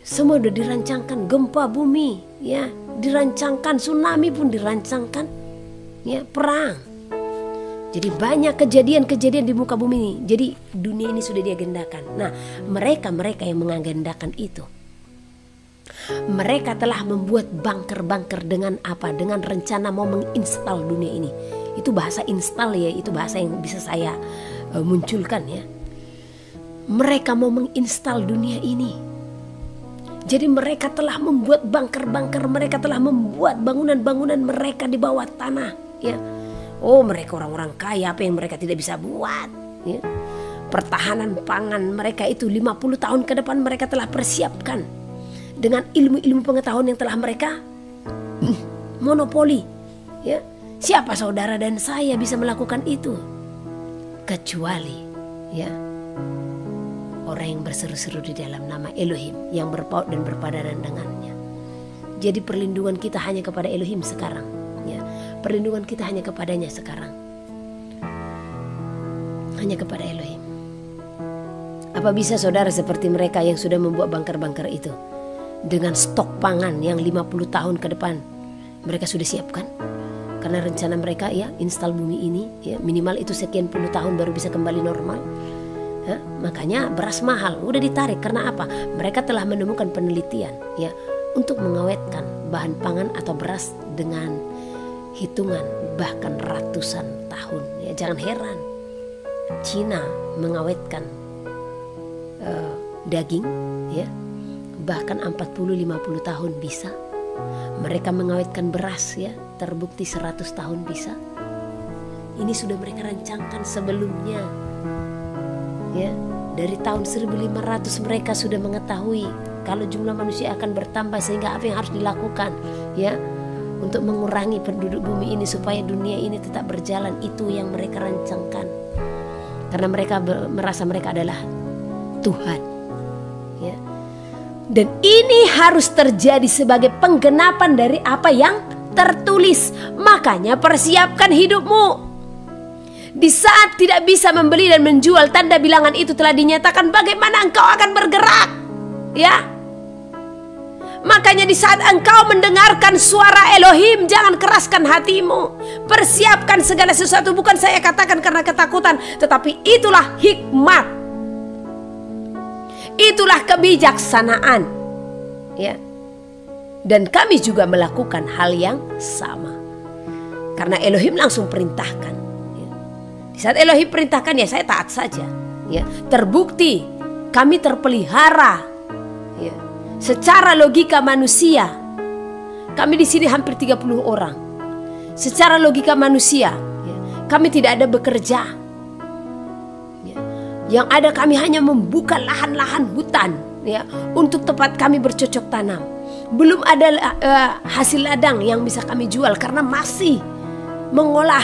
sudah dirancangkan, gempa bumi, ya, dirancangkan, tsunami pun dirancangkan, ya, perang. Jadi banyak kejadian-kejadian di muka bumi ini. Jadi dunia ini sudah diagendakan. Nah, mereka yang mengagendakan itu, mereka telah membuat bunker-bunker dengan apa? Dengan rencana mau menginstal dunia ini. Itu bahasa install, ya, itu bahasa yang bisa saya munculkan, ya. Mereka mau menginstal dunia ini. Jadi mereka telah membuat bunker-bunker, mereka telah membuat bangunan-bangunan mereka di bawah tanah, ya. Oh, mereka orang-orang kaya, apa yang mereka tidak bisa buat, ya. Pertahanan pangan mereka itu 50 tahun ke depan mereka telah persiapkan dengan ilmu-ilmu pengetahuan yang telah mereka monopoli, ya. Siapa saudara dan saya bisa melakukan itu? Kecuali, ya, orang yang berseru-seru di dalam nama Elohim, yang berpaut dan berpadanan dengannya. Jadi perlindungan kita hanya kepada Elohim sekarang, ya. Perlindungan kita hanya kepadanya sekarang. Hanya kepada Elohim. Apa bisa saudara seperti mereka yang sudah membuat bunker-bunker itu dengan stok pangan yang 50 tahun ke depan mereka sudah siapkan? Karena rencana mereka, ya, install bumi ini, ya, minimal itu sekian puluh tahun baru bisa kembali normal. Ya, makanya beras mahal, udah ditarik. Karena apa? Mereka telah menemukan penelitian, ya, untuk mengawetkan bahan pangan atau beras dengan hitungan bahkan ratusan tahun, ya. Jangan heran Cina mengawetkan daging, ya, bahkan 40-50 tahun bisa. Mereka mengawetkan beras, ya, terbukti 100 tahun bisa. Ini sudah mereka rancangkan sebelumnya, ya. Dari tahun 1500 mereka sudah mengetahui kalau jumlah manusia akan bertambah, sehingga apa yang harus dilakukan, ya, untuk mengurangi penduduk bumi ini supaya dunia ini tetap berjalan. Itu yang mereka rancangkan. Karena mereka merasa mereka adalah Tuhan, ya. Dan ini harus terjadi sebagai penggenapan dari apa yang tertulis. Makanya persiapkan hidupmu. Di saat tidak bisa membeli dan menjual, tanda bilangan itu telah dinyatakan, bagaimana engkau akan bergerak? Ya. Makanya di saat engkau mendengarkan suara Elohim, jangan keraskan hatimu. Persiapkan segala sesuatu. Bukan saya katakan karena ketakutan, tetapi itulah hikmat. Itulah kebijaksanaan, ya. Dan kami juga melakukan hal yang sama, karena Elohim langsung perintahkan. Ya. Di saat Elohim perintahkan, ya saya taat saja. Ya. Terbukti kami terpelihara. Ya. Secara logika manusia, kami di sini hampir 30 orang. Secara logika manusia, ya, kami tidak ada bekerja. Yang ada kami hanya membuka lahan-lahan hutan, ya, untuk tempat kami bercocok tanam. Belum ada hasil ladang yang bisa kami jual karena masih mengolah.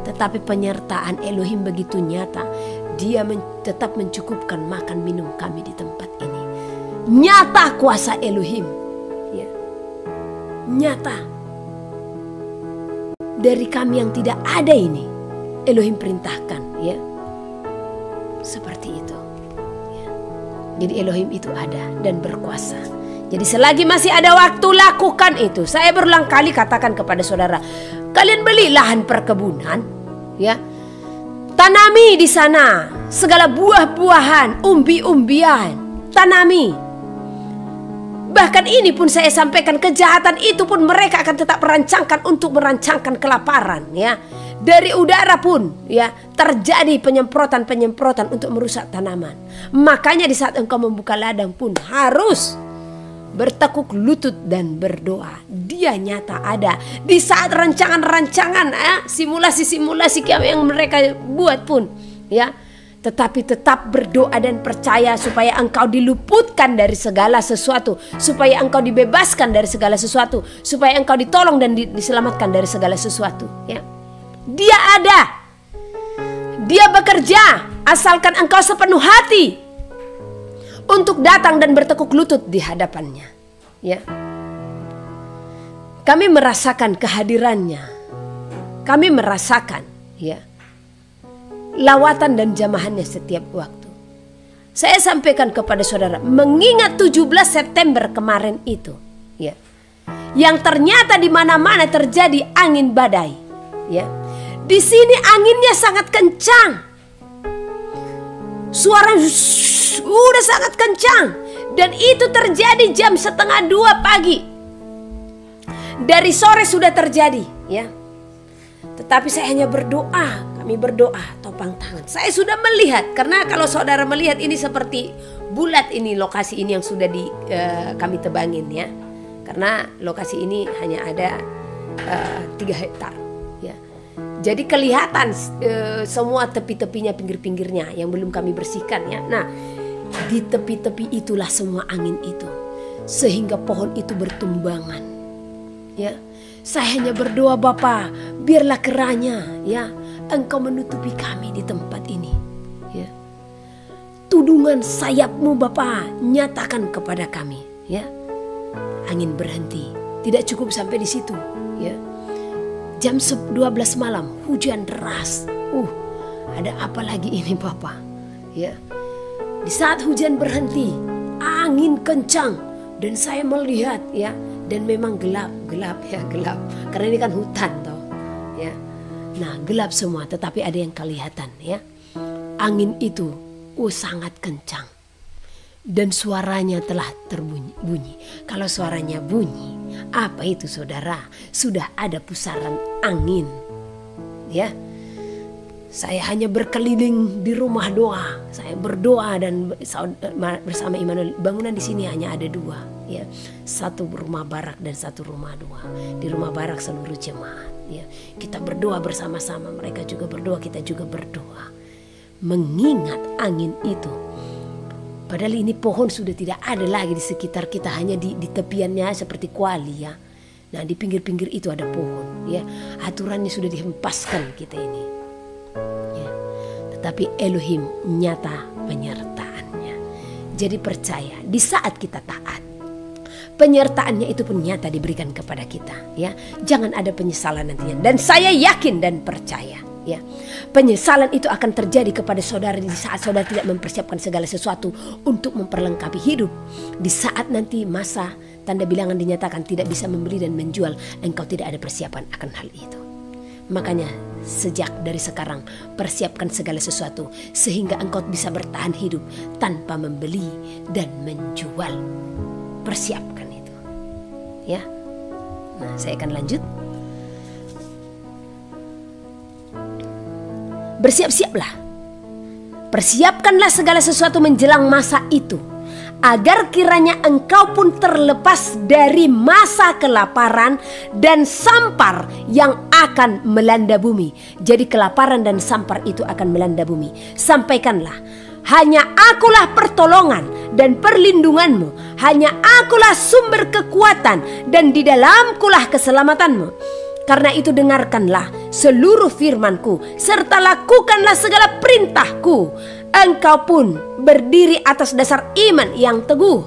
Tetapi penyertaan Elohim begitu nyata. Dia tetap mencukupkan makan minum kami di tempat ini. Nyata kuasa Elohim, ya. Nyata. Dari kami yang tidak ada ini, Elohim perintahkan, ya. Seperti itu, ya. Jadi Elohim itu ada dan berkuasa. Jadi selagi masih ada waktu, lakukan itu. Saya berulang kali katakan kepada saudara, kalian beli lahan perkebunan, ya, tanami di sana segala buah-buahan, umbi-umbian, tanami. Bahkan ini pun saya sampaikan, kejahatan itu pun mereka akan tetap merancangkan untuk merancangkan kelaparan, ya. Dari udara pun, ya, terjadi penyemprotan untuk merusak tanaman. Makanya di saat engkau membuka ladang pun harus bertekuk lutut dan berdoa. Dia nyata ada. Di saat rancangan-rancangan, ya, simulasi-simulasi yang mereka buat pun, ya, tetapi tetap berdoa dan percaya supaya engkau diluputkan dari segala sesuatu, supaya engkau dibebaskan dari segala sesuatu, supaya engkau ditolong dan diselamatkan dari segala sesuatu, ya. Dia ada. Dia bekerja asalkan engkau sepenuh hati untuk datang dan bertekuk lutut di hadapannya, ya. Kami merasakan kehadirannya. Kami merasakan, ya, lawatan dan jamahannya setiap waktu. Saya sampaikan kepada saudara, mengingat 17 September kemarin itu, ya, yang ternyata di mana-mana terjadi angin badai, ya. Di sini anginnya sangat kencang. Suara udah sangat kencang. Dan itu terjadi jam 1:30 pagi. Dari sore sudah terjadi, ya. Tetapi saya hanya berdoa. Kami berdoa, topang tangan. Saya sudah melihat, karena kalau saudara melihat ini seperti bulat ini lokasi ini yang sudah kami tebangin, ya. Karena lokasi ini hanya ada 3 hektar. Jadi kelihatan semua tepi-tepinya, pinggir-pinggirnya yang belum kami bersihkan, ya. Nah, di tepi-tepi itulah semua angin itu, sehingga pohon itu bertumbangan, ya. Saya hanya berdoa, Bapa, biarlah kiranya, ya, Engkau menutupi kami di tempat ini, ya. Tudungan sayapmu, Bapa, nyatakan kepada kami, ya. Angin berhenti. Tidak cukup sampai di situ, ya. Jam 12 malam hujan deras. Ada apa lagi ini, Bapak? Ya. Di saat hujan berhenti, angin kencang dan saya melihat, ya, dan memang gelap, ya, gelap. Karena ini kan hutan toh, ya. Nah, gelap semua, tetapi ada yang kelihatan, ya. Angin itu sangat kencang. Dan suaranya telah terbunyi. Kalau suaranya bunyi, apa itu, saudara? Sudah ada pusaran angin, ya. Saya hanya berkeliling di rumah doa. Saya berdoa dan bersama Immanuel. Bangunan di sini hanya ada 2, ya. 1 rumah barak dan 1 rumah 2. Di rumah barak seluruh jemaat, ya. Kita berdoa bersama-sama. Mereka juga berdoa, kita juga berdoa. Mengingat angin itu. Padahal ini pohon sudah tidak ada lagi di sekitar kita, hanya di tepiannya seperti kuali, ya. Nah, di pinggir-pinggir itu ada pohon, ya. Aturannya sudah dihempaskan kita ini, ya. Tetapi Elohim nyata penyertaannya. Jadi percaya di saat kita taat, penyertaannya itu pun nyata diberikan kepada kita, ya. Jangan ada penyesalan nantinya. Dan saya yakin dan percaya, ya, penyesalan itu akan terjadi kepada saudara di saat saudara tidak mempersiapkan segala sesuatu untuk memperlengkapi hidup. Di saat nanti masa tanda bilangan dinyatakan tidak bisa membeli dan menjual, engkau tidak ada persiapan akan hal itu. Makanya sejak dari sekarang persiapkan segala sesuatu sehingga engkau bisa bertahan hidup tanpa membeli dan menjual. Persiapkan itu, ya. Nah, saya akan lanjut. Bersiap-siaplah, persiapkanlah segala sesuatu menjelang masa itu, agar kiranya engkau pun terlepas dari masa kelaparan dan sampar yang akan melanda bumi. Jadi kelaparan dan sampar itu akan melanda bumi. Sampaikanlah, hanya akulah pertolongan dan perlindunganmu, hanya akulah sumber kekuatan dan di dalamkulah keselamatanmu. Karena itu dengarkanlah seluruh firmanku serta lakukanlah segala perintahku. Engkau pun berdiri atas dasar iman yang teguh.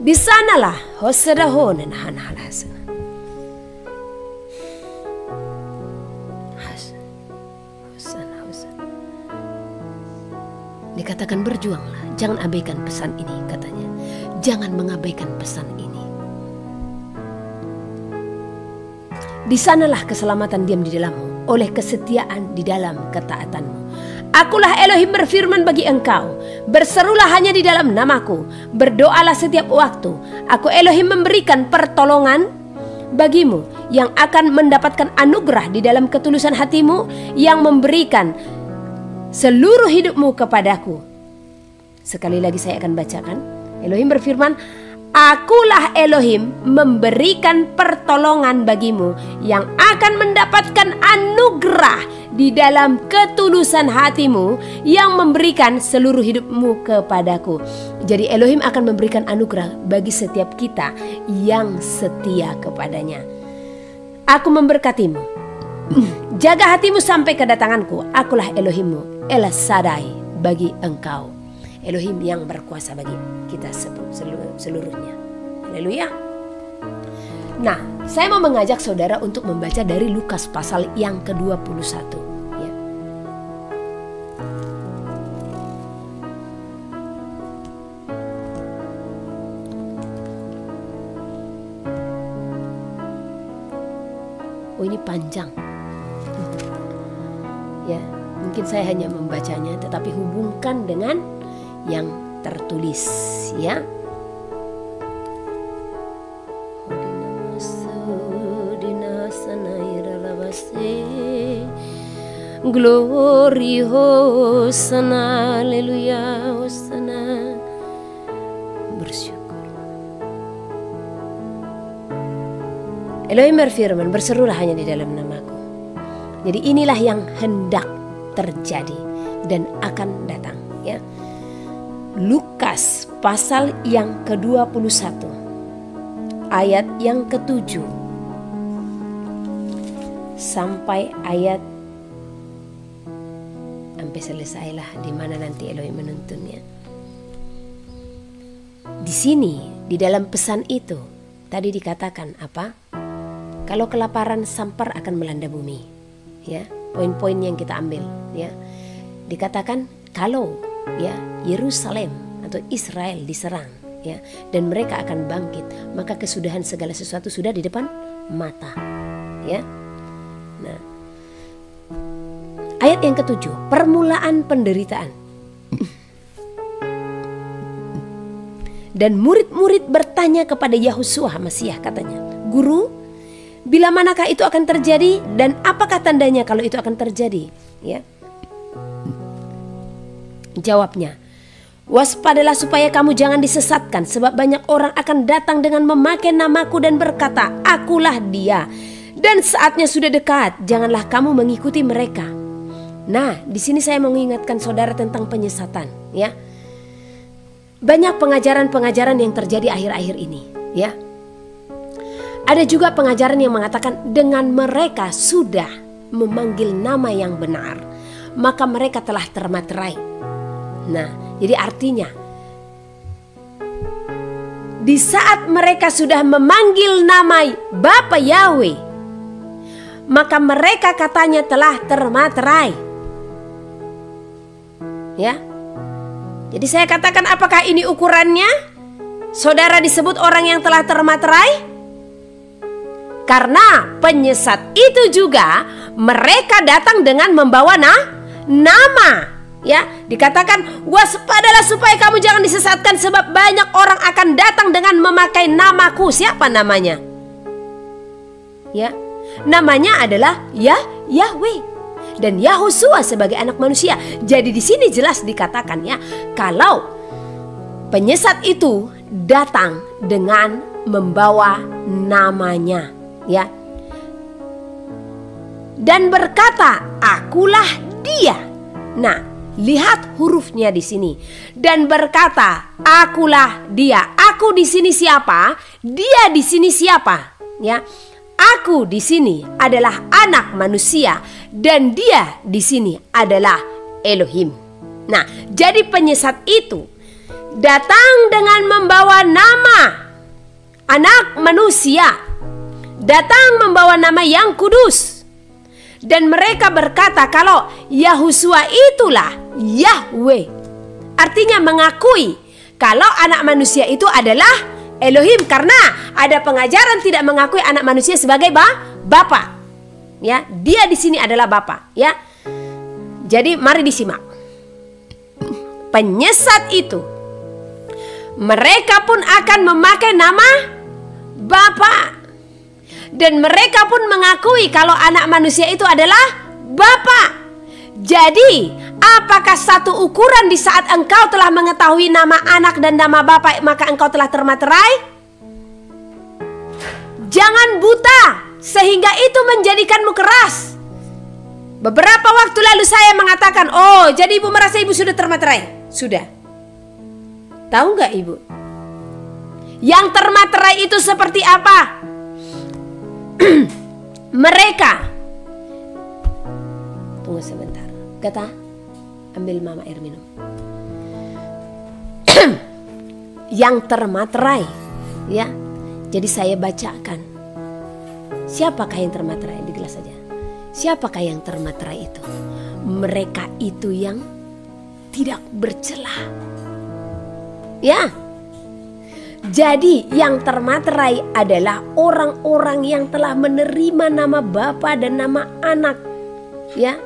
Di sanalah hosadahonen hanhalas. Dikatakan berjuanglah, jangan abaikan pesan ini katanya. Jangan mengabaikan pesan ini. Di sanalah keselamatan diam di dalammu, oleh kesetiaan di dalam ketaatanmu. Akulah Elohim berfirman bagi engkau, berserulah hanya di dalam namaku, berdoalah setiap waktu. Aku Elohim memberikan pertolongan bagimu, yang akan mendapatkan anugerah di dalam ketulusan hatimu, yang memberikan seluruh hidupmu kepadaku. Sekali lagi saya akan bacakan. Elohim berfirman, akulah Elohim memberikan pertolongan bagimu, yang akan mendapatkan anugerah di dalam ketulusan hatimu, yang memberikan seluruh hidupmu kepadaku. Jadi Elohim akan memberikan anugerah bagi setiap kita yang setia kepadanya. Aku memberkatimu. Jaga hatimu sampai kedatanganku. Akulah Elohimmu, El Shaddai bagi engkau. Elohim yang berkuasa bagi kita seluruhnya. Haleluya. Nah, saya mau mengajak saudara untuk membaca dari Lukas pasal yang ke-21, ya. Oh, ini panjang. Ya, mungkin saya hanya membacanya, tetapi hubungkan dengan yang tertulis, ya. Glory Hosana, haleluya, Hosana. Bersyukur. Elohim berfirman, berserulah hanya di dalam namaku. Jadi inilah yang hendak terjadi dan akan datang, ya. Lukas pasal yang ke-21 ayat yang ke-7 sampai ayat sampai selesailah di mana nanti Elohim menuntunnya. Di sini di dalam pesan itu tadi dikatakan apa? Kalau kelaparan sampar akan melanda bumi, ya. Poin-poin yang kita ambil, ya. Dikatakan kalau, ya, Yerusalem atau Israel diserang, ya, dan mereka akan bangkit, maka kesudahan segala sesuatu sudah di depan mata, ya. Nah, ayat yang ke-7, permulaan penderitaan. Dan murid-murid bertanya kepada Yahusua Masiah, katanya, Guru, bila manakah itu akan terjadi dan apakah tandanya kalau itu akan terjadi? Ya. Jawabnya, waspadalah supaya kamu jangan disesatkan, sebab banyak orang akan datang dengan memakai namaku dan berkata, akulah dia. Dan saatnya sudah dekat, janganlah kamu mengikuti mereka. Nah, di sini saya mau mengingatkan saudara tentang penyesatan, ya. Banyak pengajaran-pengajaran yang terjadi akhir-akhir ini, ya. Ada juga pengajaran yang mengatakan dengan mereka sudah memanggil nama yang benar, maka mereka telah termaterai. Nah, jadi artinya di saat mereka sudah memanggil nama Bapa Yahweh, maka mereka katanya telah termaterai. Ya. Jadi saya katakan, apakah ini ukurannya? Saudara disebut orang yang telah termaterai? Karena penyesat itu juga mereka datang dengan membawa nama. Ya, dikatakan, waspadalah supaya kamu jangan disesatkan, sebab banyak orang akan datang dengan memakai namaku. Siapa namanya? Ya, namanya adalah Yahweh dan Yahosua sebagai anak manusia. Jadi di sini jelas dikatakan ya, kalau penyesat itu datang dengan membawa namanya, ya, dan berkata, akulah dia. Nah, lihat hurufnya di sini. Dan berkata, akulah dia. Aku di sini siapa? Dia di sini siapa? Ya, aku di sini adalah anak manusia dan dia di sini adalah Elohim. Nah, jadi penyesat itu datang dengan membawa nama anak manusia, datang membawa nama yang kudus. Dan mereka berkata kalau Yahosua itulah Yahweh. Artinya mengakui kalau anak manusia itu adalah Elohim, karena ada pengajaran tidak mengakui anak manusia sebagai bapa. Ya, dia di sini adalah bapa, ya. Jadi mari disimak. Penyesat itu mereka pun akan memakai nama bapa. Dan mereka pun mengakui kalau anak manusia itu adalah bapa. Jadi, apakah satu ukuran di saat engkau telah mengetahui nama anak dan nama bapa, maka engkau telah termaterai? Jangan buta sehingga itu menjadikanmu keras. Beberapa waktu lalu saya mengatakan, oh jadi ibu merasa ibu sudah termaterai? Sudah. Tahu nggak ibu? Yang termaterai itu seperti apa? Mereka, tunggu sebentar, kata ambil mama air minum. Yang termaterai, ya. Jadi saya bacakan. Siapakah yang termaterai? Di gelas saja. Siapakah yang termaterai itu? Mereka itu yang tidak bercela. Ya. Jadi yang termaterai adalah orang-orang yang telah menerima nama Bapa dan nama Anak, ya,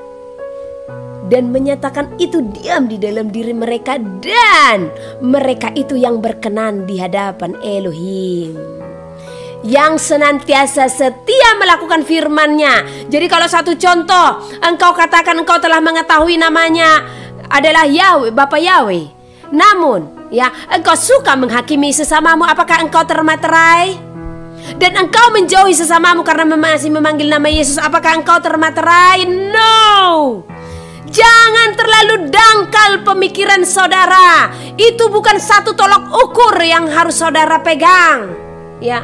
dan menyatakan itu diam di dalam diri mereka, dan mereka itu yang berkenan di hadapan Elohim, yang senantiasa setia melakukan firman-Nya. Jadi kalau satu contoh, engkau katakan engkau telah mengetahui namanya adalah Yahweh, Bapa Yahweh, namun ya, engkau suka menghakimi sesamamu, apakah engkau termaterai? Dan engkau menjauhi sesamamu karena masih memanggil nama Yesus, apakah engkau termaterai? No. Jangan terlalu dangkal pemikiran saudara. Itu bukan satu tolok ukur yang harus saudara pegang, ya.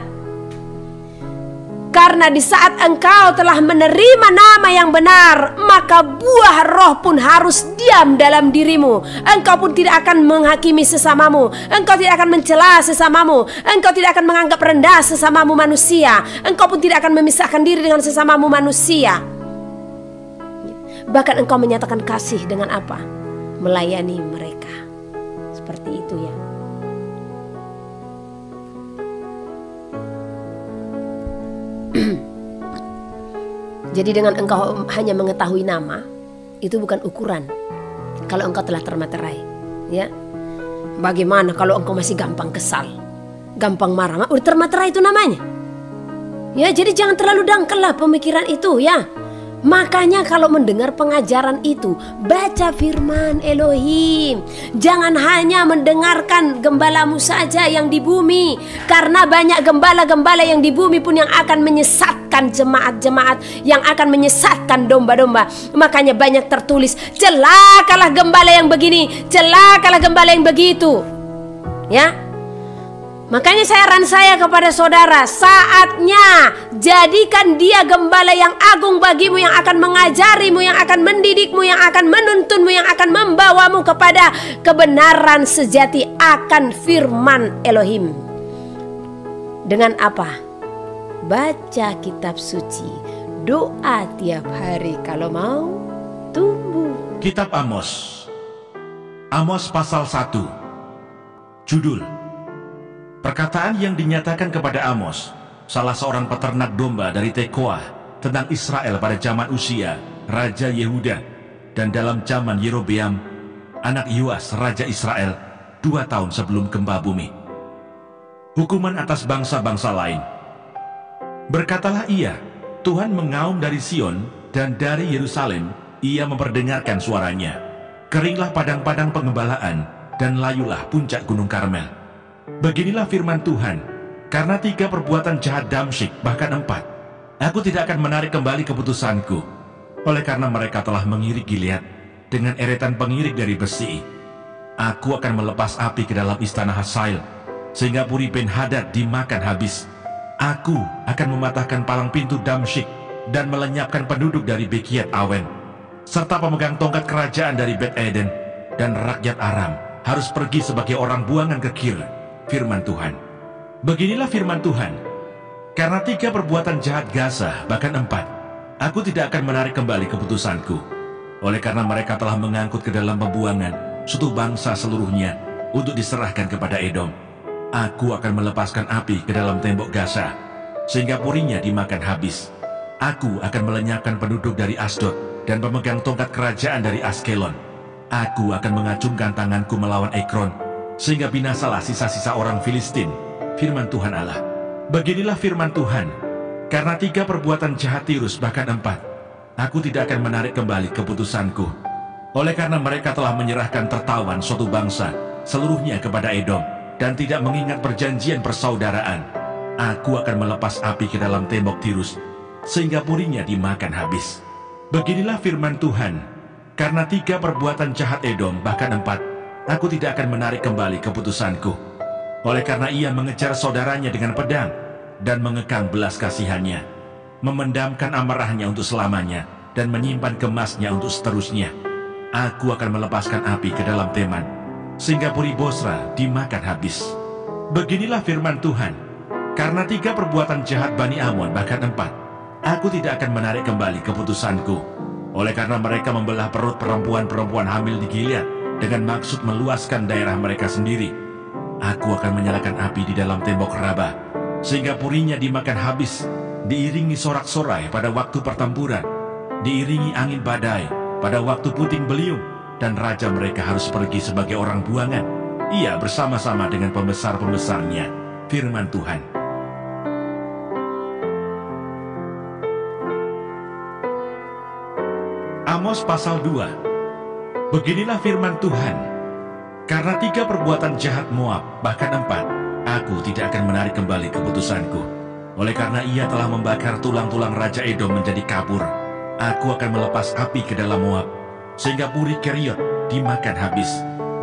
Karena di saat engkau telah menerima nama yang benar, maka buah roh pun harus diam dalam dirimu. Engkau pun tidak akan menghakimi sesamamu. Engkau tidak akan mencela sesamamu. Engkau tidak akan menganggap rendah sesamamu manusia. Engkau pun tidak akan memisahkan diri dengan sesamamu manusia. Bahkan engkau menyatakan kasih dengan apa? Melayani mereka. Seperti itu ya. Jadi dengan engkau hanya mengetahui nama, itu bukan ukuran kalau engkau telah termaterai, ya. Bagaimana kalau engkau masih gampang kesal, gampang marah? Udah termaterai itu namanya. Ya, jadi jangan terlalu dangkal lah pemikiran itu, ya. Makanya kalau mendengar pengajaran itu, baca firman Elohim. Jangan hanya mendengarkan gembalamu saja yang di bumi, karena banyak gembala-gembala yang di bumi pun yang akan menyesatkan jemaat-jemaat, yang akan menyesatkan domba-domba. Makanya banyak tertulis, celakalah gembala yang begini, celakalah gembala yang begitu, ya. Makanya saran saya kepada saudara, saatnya jadikan dia gembala yang agung bagimu, yang akan mengajarimu, yang akan mendidikmu, yang akan menuntunmu, yang akan membawamu kepada kebenaran sejati akan firman Elohim. Dengan apa? Baca kitab suci, doa tiap hari kalau mau tumbuh. Kitab Amos. Amos pasal 1. Judul: Perkataan yang dinyatakan kepada Amos, salah seorang peternak domba dari Tekoa, tentang Israel pada zaman Usia, Raja Yehuda, dan dalam zaman Yerobeam, anak Yoas, Raja Israel, 2 tahun sebelum gempa bumi. Hukuman atas bangsa-bangsa lain. Berkatalah ia, Tuhan mengaum dari Sion, dan dari Yerusalem ia memperdengarkan suaranya. Keringlah padang-padang pengembalaan, dan layulah puncak gunung Karmel. Beginilah firman Tuhan, karena 3 perbuatan jahat Damsyik, bahkan 4, aku tidak akan menarik kembali keputusanku. Oleh karena mereka telah mengirik Gilead dengan eretan pengirik dari besi, aku akan melepas api ke dalam istana Hasael, sehingga Puri Ben-Hadad dimakan habis. Aku akan mematahkan palang pintu Damsyik dan melenyapkan penduduk dari Bekiat Awen, serta pemegang tongkat kerajaan dari Bet Eden, dan rakyat Aram harus pergi sebagai orang buangan ke Kir. Firman Tuhan. Beginilah firman Tuhan, karena 3 perbuatan jahat Gaza, bahkan 4, aku tidak akan menarik kembali keputusanku. Oleh karena mereka telah mengangkut ke dalam pembuangan suatu bangsa seluruhnya untuk diserahkan kepada Edom, aku akan melepaskan api ke dalam tembok Gaza, sehingga purinya dimakan habis. Aku akan melenyapkan penduduk dari Asdod dan pemegang tongkat kerajaan dari Askelon. Aku akan mengacungkan tanganku melawan Ekron, sehingga binasalah sisa-sisa orang Filistin. Firman Tuhan Allah. Beginilah firman Tuhan, karena 3 perbuatan jahat Tirus, bahkan 4, aku tidak akan menarik kembali keputusanku. Oleh karena mereka telah menyerahkan tertawan suatu bangsa seluruhnya kepada Edom, dan tidak mengingat perjanjian persaudaraan, aku akan melepas api ke dalam tembok Tirus, sehingga purinya dimakan habis. Beginilah firman Tuhan, karena 3 perbuatan jahat Edom, bahkan 4, aku tidak akan menarik kembali keputusanku. Oleh karena ia mengejar saudaranya dengan pedang, dan mengekang belas kasihannya, memendamkan amarahnya untuk selamanya, dan menyimpan gemasnya untuk seterusnya, aku akan melepaskan api ke dalam Teman, sehingga Puri Bosra dimakan habis. Beginilah firman Tuhan, karena 3 perbuatan jahat Bani Amon, bahkan 4, aku tidak akan menarik kembali keputusanku. Oleh karena mereka membelah perut perempuan-perempuan hamil di Gilead dengan maksud meluaskan daerah mereka sendiri, aku akan menyalakan api di dalam tembok Rabah, sehingga purinya dimakan habis, diiringi sorak-sorai pada waktu pertempuran, diiringi angin badai pada waktu puting beliung, dan raja mereka harus pergi sebagai orang buangan, ia bersama-sama dengan pembesar-pembesarnya. Firman Tuhan. Amos pasal 2. Beginilah firman Tuhan, karena 3 perbuatan jahat Moab, bahkan 4, aku tidak akan menarik kembali keputusanku. Oleh karena ia telah membakar tulang-tulang Raja Edom menjadi kapur, aku akan melepas api ke dalam Moab, sehingga Puri Keriot dimakan habis.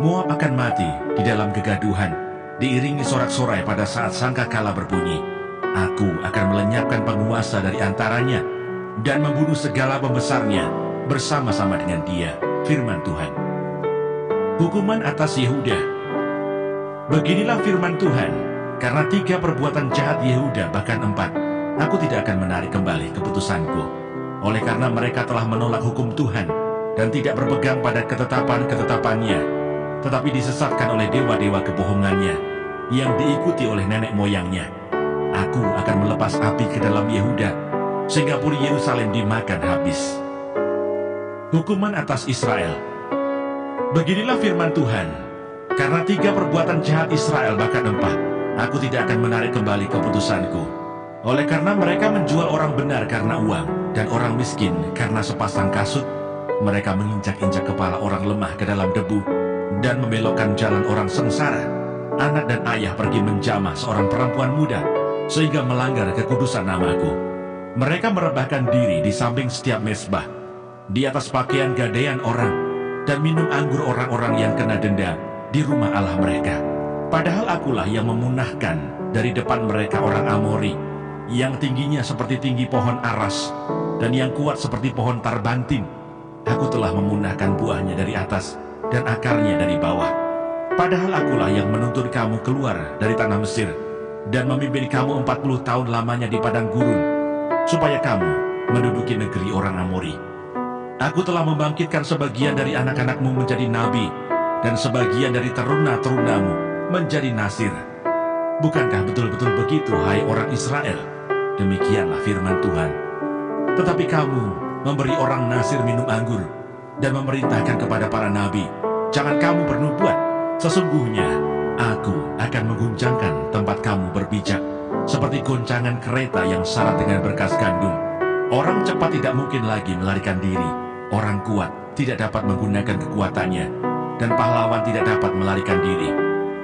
Moab akan mati di dalam kegaduhan, diiringi sorak-sorai pada saat sangkakala berbunyi. Aku akan melenyapkan penguasa dari antaranya, dan membunuh segala pembesarnya bersama-sama dengan dia. Firman Tuhan. Hukuman atas Yehuda. Beginilah firman Tuhan, karena 3 perbuatan jahat Yehuda, bahkan 4, aku tidak akan menarik kembali keputusanku. Oleh karena mereka telah menolak hukum Tuhan, dan tidak berpegang pada ketetapan-ketetapannya, tetapi disesatkan oleh dewa-dewa kebohongannya, yang diikuti oleh nenek moyangnya, aku akan melepas api ke dalam Yehuda, sehingga Puri Yerusalem dimakan habis. Hukuman atas Israel. Beginilah firman Tuhan, karena 3 perbuatan jahat Israel, bahkan 4, aku tidak akan menarik kembali keputusanku. Oleh karena mereka menjual orang benar karena uang, dan orang miskin karena sepasang kasut, mereka menginjak-injak kepala orang lemah ke dalam debu, dan membelokkan jalan orang sengsara. Anak dan ayah pergi menjamah seorang perempuan muda, sehingga melanggar kekudusan namaku. Mereka merebahkan diri di samping setiap mezbah, di atas pakaian gadaian orang, dan minum anggur orang-orang yang kena denda di rumah Allah mereka. Padahal akulah yang memunahkan dari depan mereka orang Amori, yang tingginya seperti tinggi pohon aras, dan yang kuat seperti pohon tarbantin. Aku telah memunahkan buahnya dari atas, dan akarnya dari bawah. Padahal akulah yang menuntun kamu keluar dari tanah Mesir, dan memimpin kamu 40 tahun lamanya di padang gurun, supaya kamu menduduki negeri orang Amori. Aku telah membangkitkan sebagian dari anak-anakmu menjadi nabi, dan sebagian dari teruna-terunamu menjadi nasir. Bukankah betul-betul begitu, hai orang Israel? Demikianlah firman Tuhan. Tetapi kamu memberi orang nasir minum anggur, dan memerintahkan kepada para nabi, jangan kamu bernubuat. Sesungguhnya aku akan mengguncangkan tempat kamu berpijak, seperti goncangan kereta yang syarat dengan berkas gandum. Orang cepat tidak mungkin lagi melarikan diri, orang kuat tidak dapat menggunakan kekuatannya, dan pahlawan tidak dapat melarikan diri.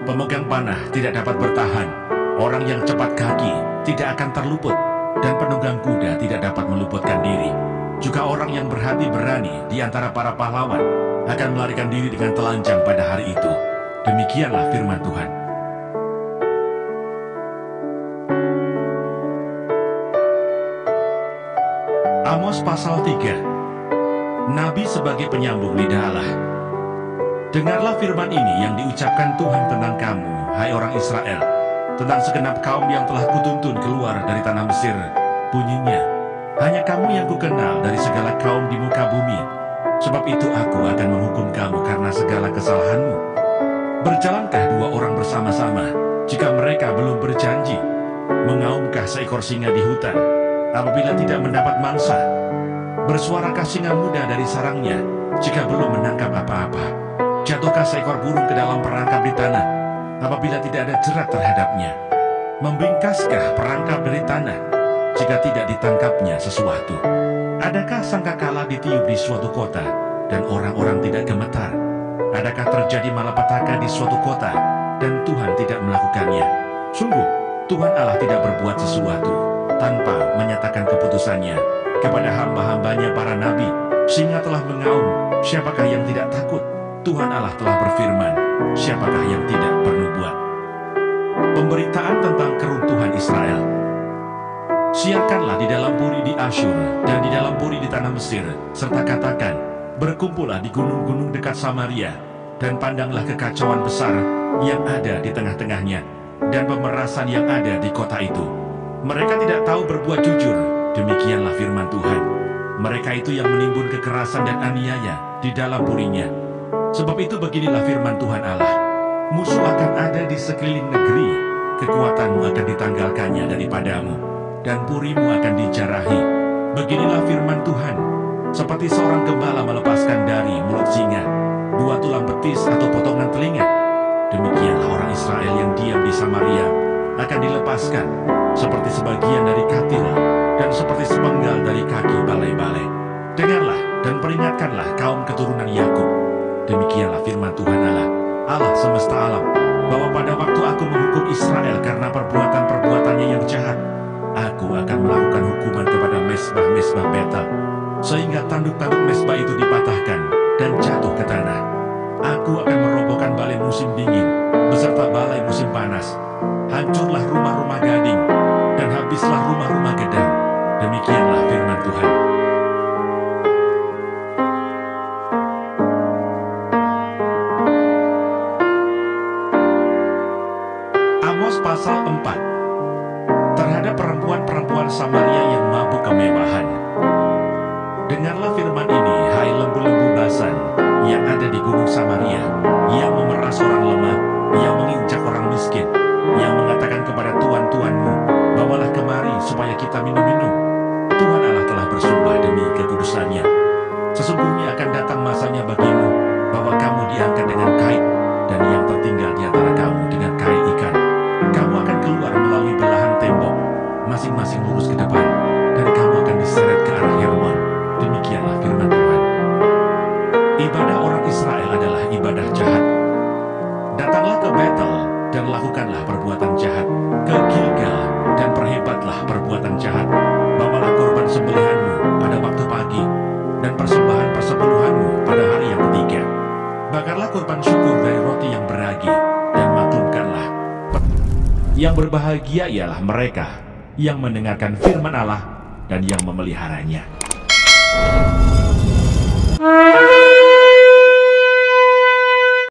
Pemegang panah tidak dapat bertahan, orang yang cepat kaki tidak akan terluput, dan penunggang kuda tidak dapat meluputkan diri. Juga orang yang berhati berani di antara para pahlawan akan melarikan diri dengan telanjang pada hari itu. Demikianlah firman Tuhan. Amos pasal 3. Nabi sebagai penyambung lidah Allah. Dengarlah firman ini yang diucapkan Tuhan tentang kamu, hai orang Israel, tentang segenap kaum yang telah kutuntun keluar dari tanah Mesir. Bunyinya, hanya kamu yang kukenal dari segala kaum di muka bumi. Sebab itu aku akan menghukum kamu karena segala kesalahanmu. Berjalankah dua orang bersama-sama jika mereka belum berjanji? Mengaumkah seekor singa di hutan apabila tidak mendapat mangsa? Bersuarakah singa muda dari sarangnya jika belum menangkap apa-apa? Jatuhkah seekor burung ke dalam perangkap di tanah apabila tidak ada jerat terhadapnya? Membingkaskah perangkap dari tanah jika tidak ditangkapnya sesuatu? Adakah sangkakala ditiup di suatu kota dan orang-orang tidak gemetar? Adakah terjadi malapetaka di suatu kota dan Tuhan tidak melakukannya? Sungguh, Tuhan Allah tidak berbuat sesuatu tanpa menyatakan keputusannya kepada hamba-hambanya para nabi. Singa telah mengaum, siapakah yang tidak takut? Tuhan Allah telah berfirman, siapakah yang tidak bernubuat? Pemberitaan tentang keruntuhan Israel. Siarkanlah di dalam puri di Asyur dan di dalam puri di tanah Mesir, serta katakan, berkumpullah di gunung-gunung dekat Samaria, dan pandanglah kekacauan besar yang ada di tengah-tengahnya, dan pemerasan yang ada di kota itu. Mereka tidak tahu berbuat jujur, demikianlah firman Tuhan. Mereka itu yang menimbun kekerasan dan aniaya di dalam purinya. Sebab itu beginilah firman Tuhan Allah, musuh akan ada di sekeliling negeri, kekuatanmu akan ditanggalkannya daripadamu, dan purimu akan dijarahi. Beginilah firman Tuhan, seperti seorang gembala melepaskan dari mulut singa 2 tulang betis atau potongan telinga, demikianlah orang Israel yang diam di Samaria akan dilepaskan, seperti sebagian dari katil dan seperti sepenggal dari kaki balai-balai. Dengarlah dan peringatkanlah kaum keturunan Yakub. Demikianlah firman Tuhan Allah, Allah semesta alam, bahwa pada waktu aku menghukum Israel karena perbuatan-perbuatannya yang jahat, aku akan melakukan hukuman kepada mesbah-mesbah Betel, sehingga tanduk-tanduk mesbah itu dipatahkan dan jatuh ke tanah. Aku akan merobohkan balai musim dingin beserta balai musim panas. Hancurlah rumah-rumah gading dan habislah rumah-rumah gedang. Demikianlah firman Tuhan. Amos pasal 4. Terhadap perempuan-perempuan Samaria yang mabuk kemewahan. Dengarlah firman ini, hai lembu-lembu Basan yang ada di gunung Samaria, yang memeras orang lemah, yang menginjak orang miskin, yang mengatakan kepada tuan-tuanmu, bawalah kemari supaya kita minum-minum. Tuhan Allah telah bersumpah demi kekudusannya, sesungguhnya akan datang masanya bagimu, bahwa kamu diangkat dengan kait, dan yang tertinggal di antara kamu dengan kait ikan. Kamu akan keluar melalui belahan tembok, masing-masing lurus ke depan, dan kamu akan diseret ke arah Hermon. Demikianlah firman Tuhan. Ibadah orang Israel adalah ibadah jahat. Datanglah ke Betel dan lakukanlah perbuatan jahat, ke Gilgal dan perhebatlah perbuatan jahat. Bawalah korban sembelihanmu pada waktu pagi, dan persembahan persepuluhanmu pada hari yang ketiga. Bakarlah korban syukur dari roti yang beragi, dan maklumkanlah. Yang berbahagia ialah mereka yang mendengarkan firman Allah dan yang memeliharanya.